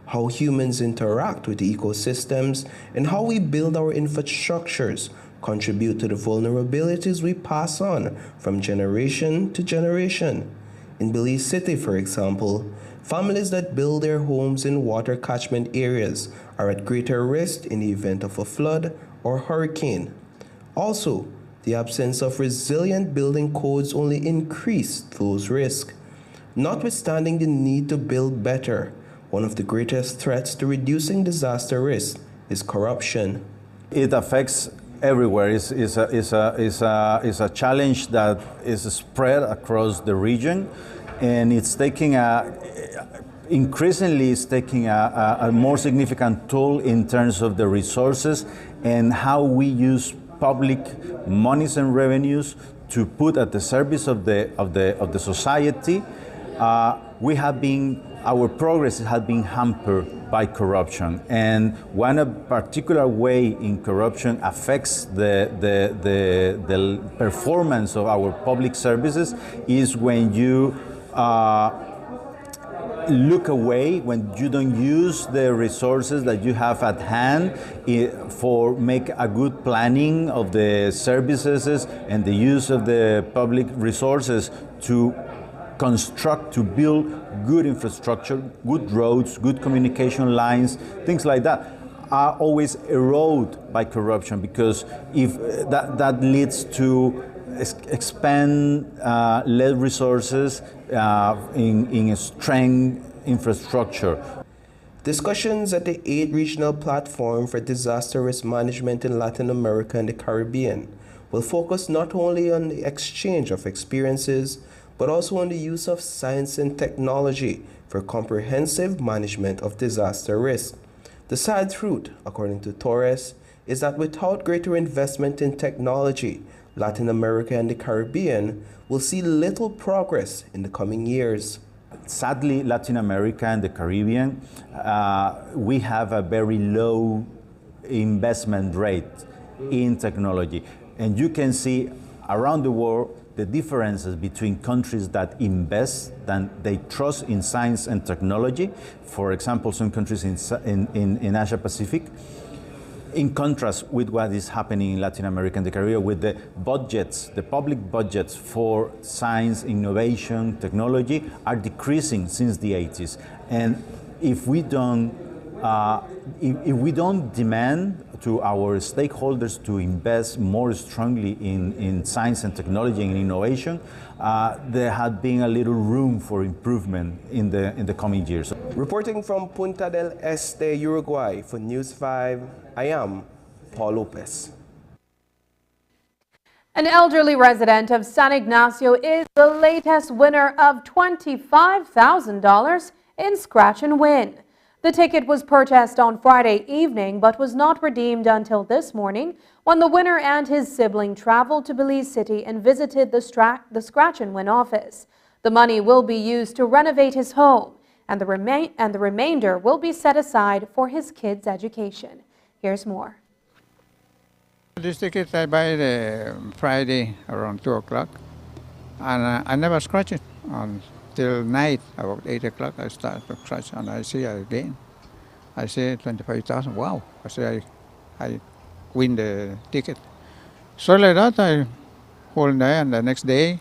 How humans interact with the ecosystems and how we build our infrastructures contribute to the vulnerabilities we pass on from generation to generation. In Belize City, for example, families that build their homes in water catchment areas are at greater risk in the event of a flood or hurricane. Also, the absence of resilient building codes only increase those risks. Notwithstanding the need to build better, one of the greatest threats to reducing disaster risk is corruption. It affects everywhere. It's a challenge that is spread across the region, and it's taking increasingly a more significant toll in terms of the resources and how we use public monies and revenues to put at the service of the society. Our progress has been hampered by corruption, and one particular way in corruption affects the performance of our public services is when you look away, when you don't use the resources that you have at hand for make a good planning of the services and the use of the public resources to build good infrastructure, good roads, good communication lines, things like that, are always eroded by corruption, because if that leads to expand less resources in a strength infrastructure. Discussions at the 8th Regional Platform for Disaster Risk Management in Latin America and the Caribbean will focus not only on the exchange of experiences, but also on the use of science and technology for comprehensive management of disaster risk. The sad truth, according to Torres, is that without greater investment in technology, Latin America and the Caribbean will see little progress in the coming years. Sadly, Latin America and the Caribbean, we have a very low investment rate in technology. And you can see around the world the differences between countries that invest, that they trust in science and technology. For example, some countries in Asia Pacific, in contrast with what is happening in Latin America and the Caribbean, with the budgets, the public budgets for science, innovation, technology are decreasing since the 80s. And if we don't demand to our stakeholders to invest more strongly in science and technology and innovation, there had been a little room for improvement in the coming years. Reporting from Punta del Este, Uruguay, for News 5, I am Paul Lopez. An elderly resident of San Ignacio is the latest winner of $25,000 in Scratch and Win. The ticket was purchased on Friday evening but was not redeemed until this morning when the winner and his sibling traveled to Belize City and visited the Scratch and Win office. The money will be used to renovate his home, and the remainder will be set aside for his kids' education. Here's more. This ticket I buy the Friday around 2 o'clock, and I never scratch it. till night, about 8 o'clock, I start to scratch, and I see again. I say 25,000. Wow! I say I win the ticket. So like that, I whole day, and the next day,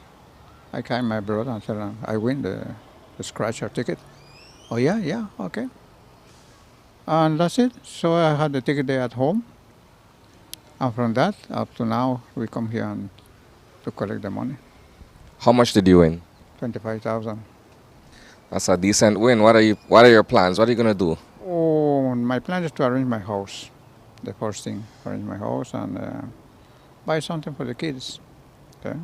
I came my brother and said, I win the scratcher ticket. Oh yeah, okay. And that's it. So I had the ticket there at home. And from that, up to now, we come here and to collect the money. How much did you win? 25,000. That's a decent win. What are your plans? What are you gonna do? Oh, my plan is to arrange my house. The first thing, arrange my house and buy something for the kids. Okay?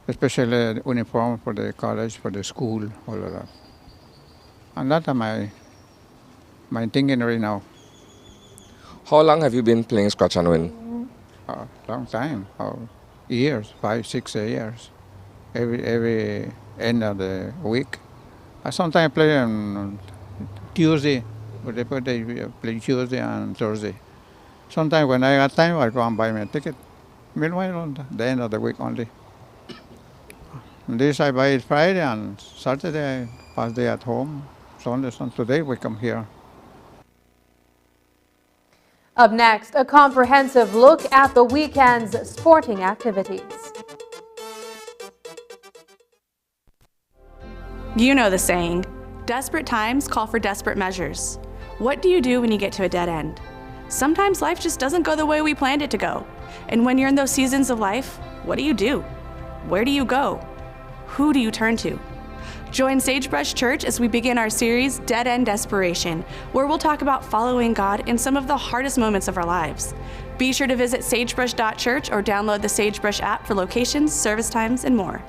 Especially the uniform for the college, for the school, all of that. And that are my thinking right now. How long have you been playing scratch and win? Long time, years, 5, 6 years. Every end of the week. I sometimes play on Tuesday, but they play Tuesday and Thursday. Sometimes when I got time, I go and buy my ticket. Meanwhile, on the end of the week only. This I buy it Friday and Saturday I pass day at home. Sunday, today we come here. Up next, a comprehensive look at the weekend's sporting activities. You know the saying, desperate times call for desperate measures. What do you do when you get to a dead end? Sometimes life just doesn't go the way we planned it to go. And when you're in those seasons of life, what do? Where do you go? Who do you turn to? Join Sagebrush Church as we begin our series, Dead End Desperation, where we'll talk about following God in some of the hardest moments of our lives. Be sure to visit sagebrush.church or download the Sagebrush app for locations, service times, and more.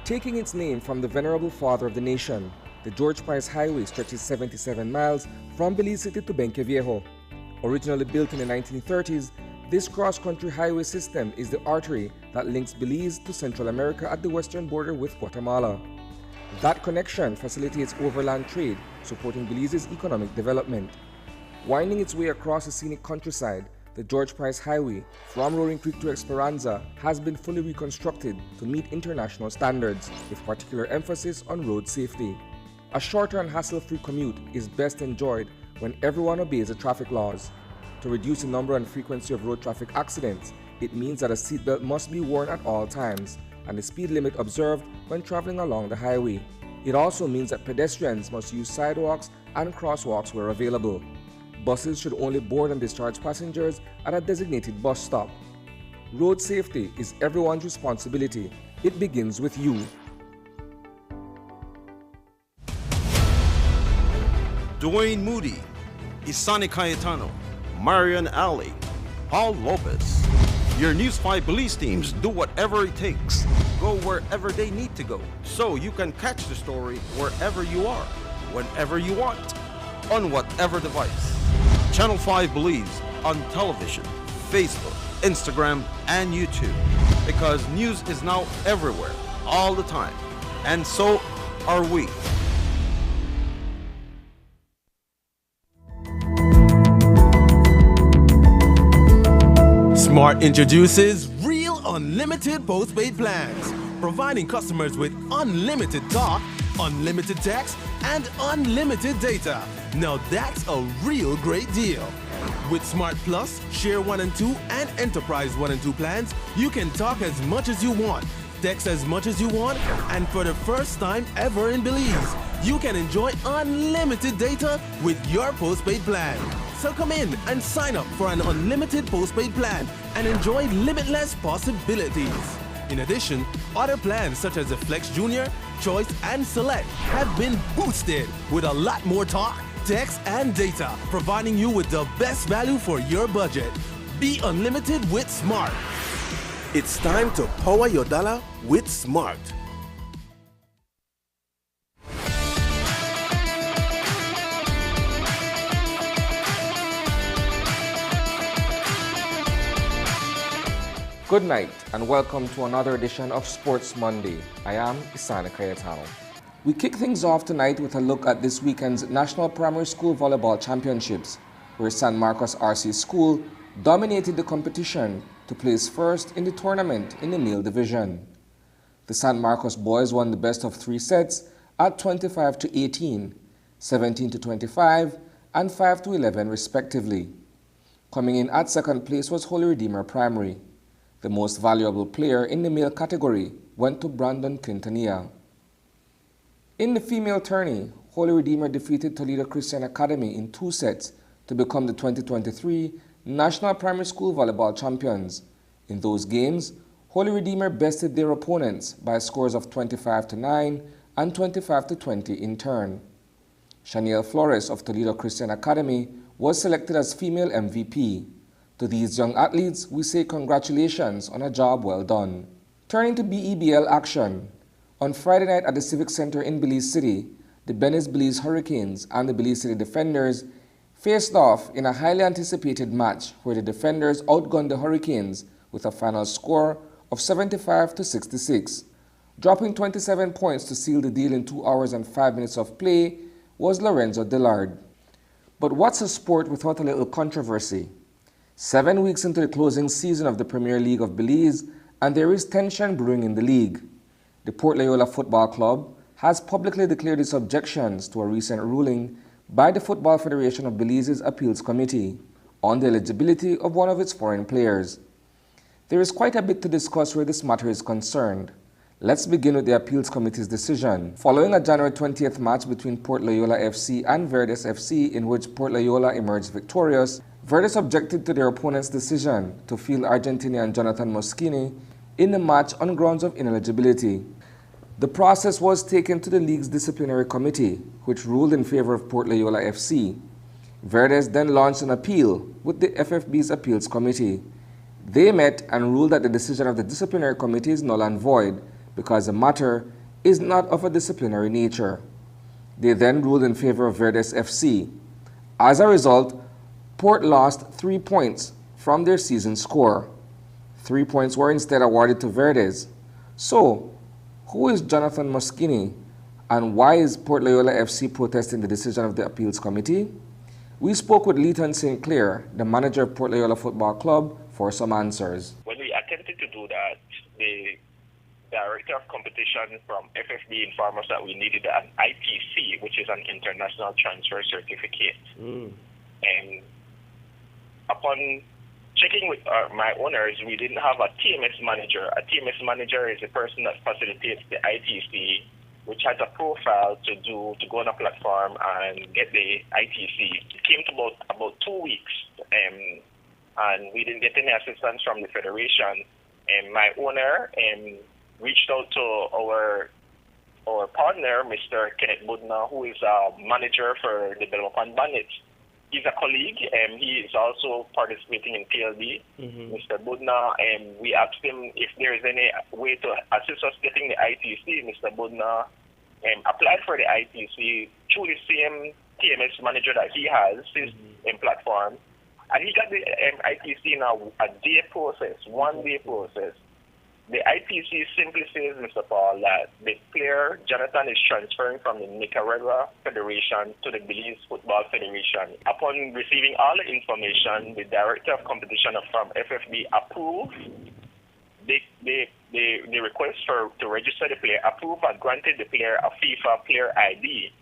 Taking its name from the venerable father of the nation, the George Price Highway stretches 77 miles from Belize City to Benqueviejo. Originally built in the 1930s, this cross-country highway system is the artery that links Belize to Central America at the western border with Guatemala. That connection facilitates overland trade, supporting Belize's economic development. Winding its way across the scenic countryside, the George Price Highway from Roaring Creek to Esperanza has been fully reconstructed to meet international standards, with particular emphasis on road safety. A shorter and hassle-free commute is best enjoyed when everyone obeys the traffic laws. To reduce the number and frequency of road traffic accidents, it means that a seatbelt must be worn at all times and the speed limit observed when traveling along the highway. It also means that pedestrians must use sidewalks and crosswalks where available. Buses should only board and discharge passengers at a designated bus stop. Road safety is everyone's responsibility. It begins with you. Dwayne Moody, Isani Cayetano, Marion Alley, Paul Lopez. Your News 5 Belize teams do whatever it takes, go wherever they need to go, so you can catch the story wherever you are, whenever you want, on whatever device. Channel 5 Belize on television, Facebook, Instagram, and YouTube, because news is now everywhere, all the time, and so are we. Smart introduces Real Unlimited Postpaid Plans, providing customers with unlimited talk, unlimited text, and unlimited data. Now that's a real great deal. With Smart Plus, Share 1 and 2, and Enterprise 1 and 2 plans, you can talk as much as you want, text as much as you want, and for the first time ever in Belize, you can enjoy unlimited data with your postpaid plan. So come in and sign up for an unlimited postpaid plan and enjoy limitless possibilities. In addition, other plans such as the Flex Junior, Choice, and Select have been boosted with a lot more talk, text, and data, providing you with the best value for your budget. Be unlimited with Smart. It's time to power your dollar with Smart. Good night and welcome to another edition of Sports Monday. I am Isana Kayetano. We kick things off tonight with a look at this weekend's National Primary School Volleyball Championships, where San Marcos RC School dominated the competition to place first in the tournament in the male division. The San Marcos boys won the best of 3 sets at 25-18, 17-25, and 5-11 respectively. Coming in at second place was Holy Redeemer Primary. The most valuable player in the male category went to Brandon Quintanilla. In the female tourney, Holy Redeemer defeated Toledo Christian Academy in 2 sets to become the 2023 National Primary School Volleyball Champions. In those games, Holy Redeemer bested their opponents by scores of 25-9 and 25-20 in turn. Shaniel Flores of Toledo Christian Academy was selected as female MVP. To these young athletes, we say congratulations on a job well done. Turning to BEBL action, on Friday night at the Civic Center in Belize City, the Belize Hurricanes and the Belize City Defenders faced off in a highly anticipated match where the Defenders outgunned the Hurricanes with a final score of 75-66. Dropping 27 points to seal the deal in 2 hours and 5 minutes of play was Lorenzo Dillard. But what's a sport without a little controversy? 7 weeks into the closing season of the Premier League of Belize, and there is tension brewing in the league. The Port Loyola Football Club has publicly declared its objections to a recent ruling by the Football Federation of Belize's Appeals Committee on the eligibility of one of its foreign players. There is quite a bit to discuss where this matter is concerned. Let's begin with the Appeals Committee's decision. Following a January 20th match between Port Loyola FC and Verdes FC in which Port Loyola emerged victorious, Verdes objected to their opponent's decision to field Argentinian Jonathan Moschini in the match on grounds of ineligibility. The process was taken to the league's disciplinary committee, which ruled in favor of Port Loyola FC. Verdes then launched an appeal with the FFB's Appeals Committee. They met and ruled that the decision of the disciplinary committee is null and void because the matter is not of a disciplinary nature. They then ruled in favor of Verdes FC. As a result, Port lost 3 points from their season score. 3 points were instead awarded to Verdes. So, who is Jonathan Moschini, and why is Port Loyola FC protesting the decision of the Appeals Committee? We spoke with Leighton St. Clair, the manager of Port Loyola Football Club, for some answers. When we attempted to do that, the director of competition from FFB informed us that we needed an ITC, which is an international transfer certificate. And upon checking with my owners, we didn't have a TMS manager. A TMS manager is a person that facilitates the ITC, which has a profile to go on a platform and get the ITC. It came to about 2 weeks, and we didn't get any assistance from the federation. And my owner reached out to our partner, Mr. Kenneth Budna, who is a manager for the Belmopan Bandits. he's a colleague. He is also participating in PLB. Mr. Budna, we asked him if there is any way to assist us getting the ITC. Mr. Budna applied for the ITC through the same TMS manager that he has, his platform. And he got the ITC in a day process, 1 day process. The ITC simply says, Mr. Paul, that the player, Jonathan, is transferring from the Nicaragua Federation to the Belize Football Federation. Upon receiving all the information, the Director of Competition from FFB approved the request to register the player, approved and granted the player a FIFA player ID.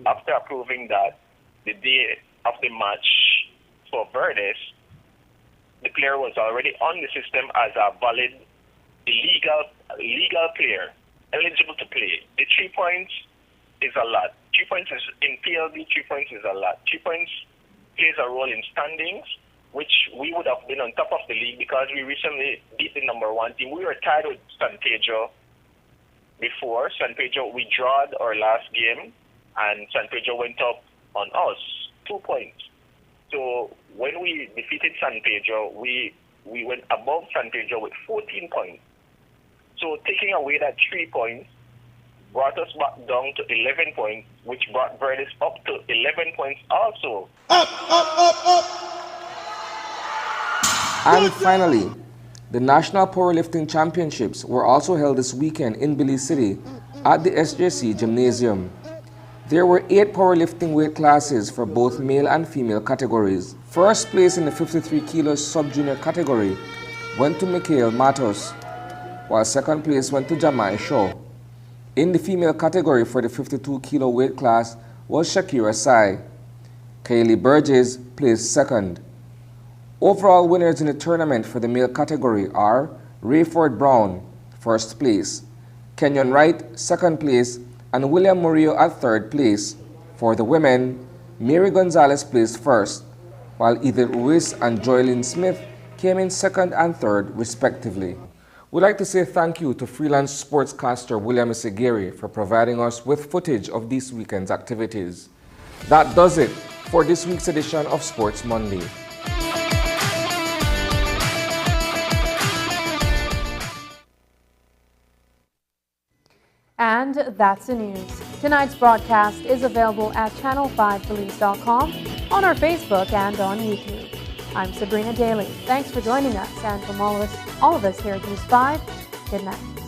After approving that, the day of the match for Verdes, the player was already on the system as a valid legal player, eligible to play. The 3 points is a lot. 3 points is in PLB, 3 points is a lot. 3 points plays a role in standings, which we would have been on top of the league because we recently beat the #1 team. We were tied with San Pedro before. San Pedro, we drawed our last game, and San Pedro went up on us, 2 points. So when we defeated San Pedro, we went above San Pedro with 14 points. So taking away that 3 points brought us back down to 11 points, which brought Verdes up to 11 points also. And finally, the National Powerlifting Championships were also held this weekend in Belize City at the SJC Gymnasium. There were 8 powerlifting weight classes for both male and female categories. First place in the 53 kilo sub-junior category went to Mikhail Matos, while second place went to Jamai Shaw. In the female category for the 52 kilo weight class was Shakira Sai. Kaylee Burgess placed second. Overall winners in the tournament for the male category are Rayford Brown, first place, Kenyon Wright, second place, and William Murillo at third place. For the women, Mary Gonzalez placed first, while Edith Ruiz and Joylyn Smith came in second and third, respectively. We'd like to say thank you to freelance sportscaster William Isigiri for providing us with footage of this weekend's activities. That does it for this week's edition of Sports Monday. And that's the news. Tonight's broadcast is available at channel5belize.com, on our Facebook, and on YouTube. I'm Sabrina Daly. Thanks for joining us, and from all of us here at News 5, good night.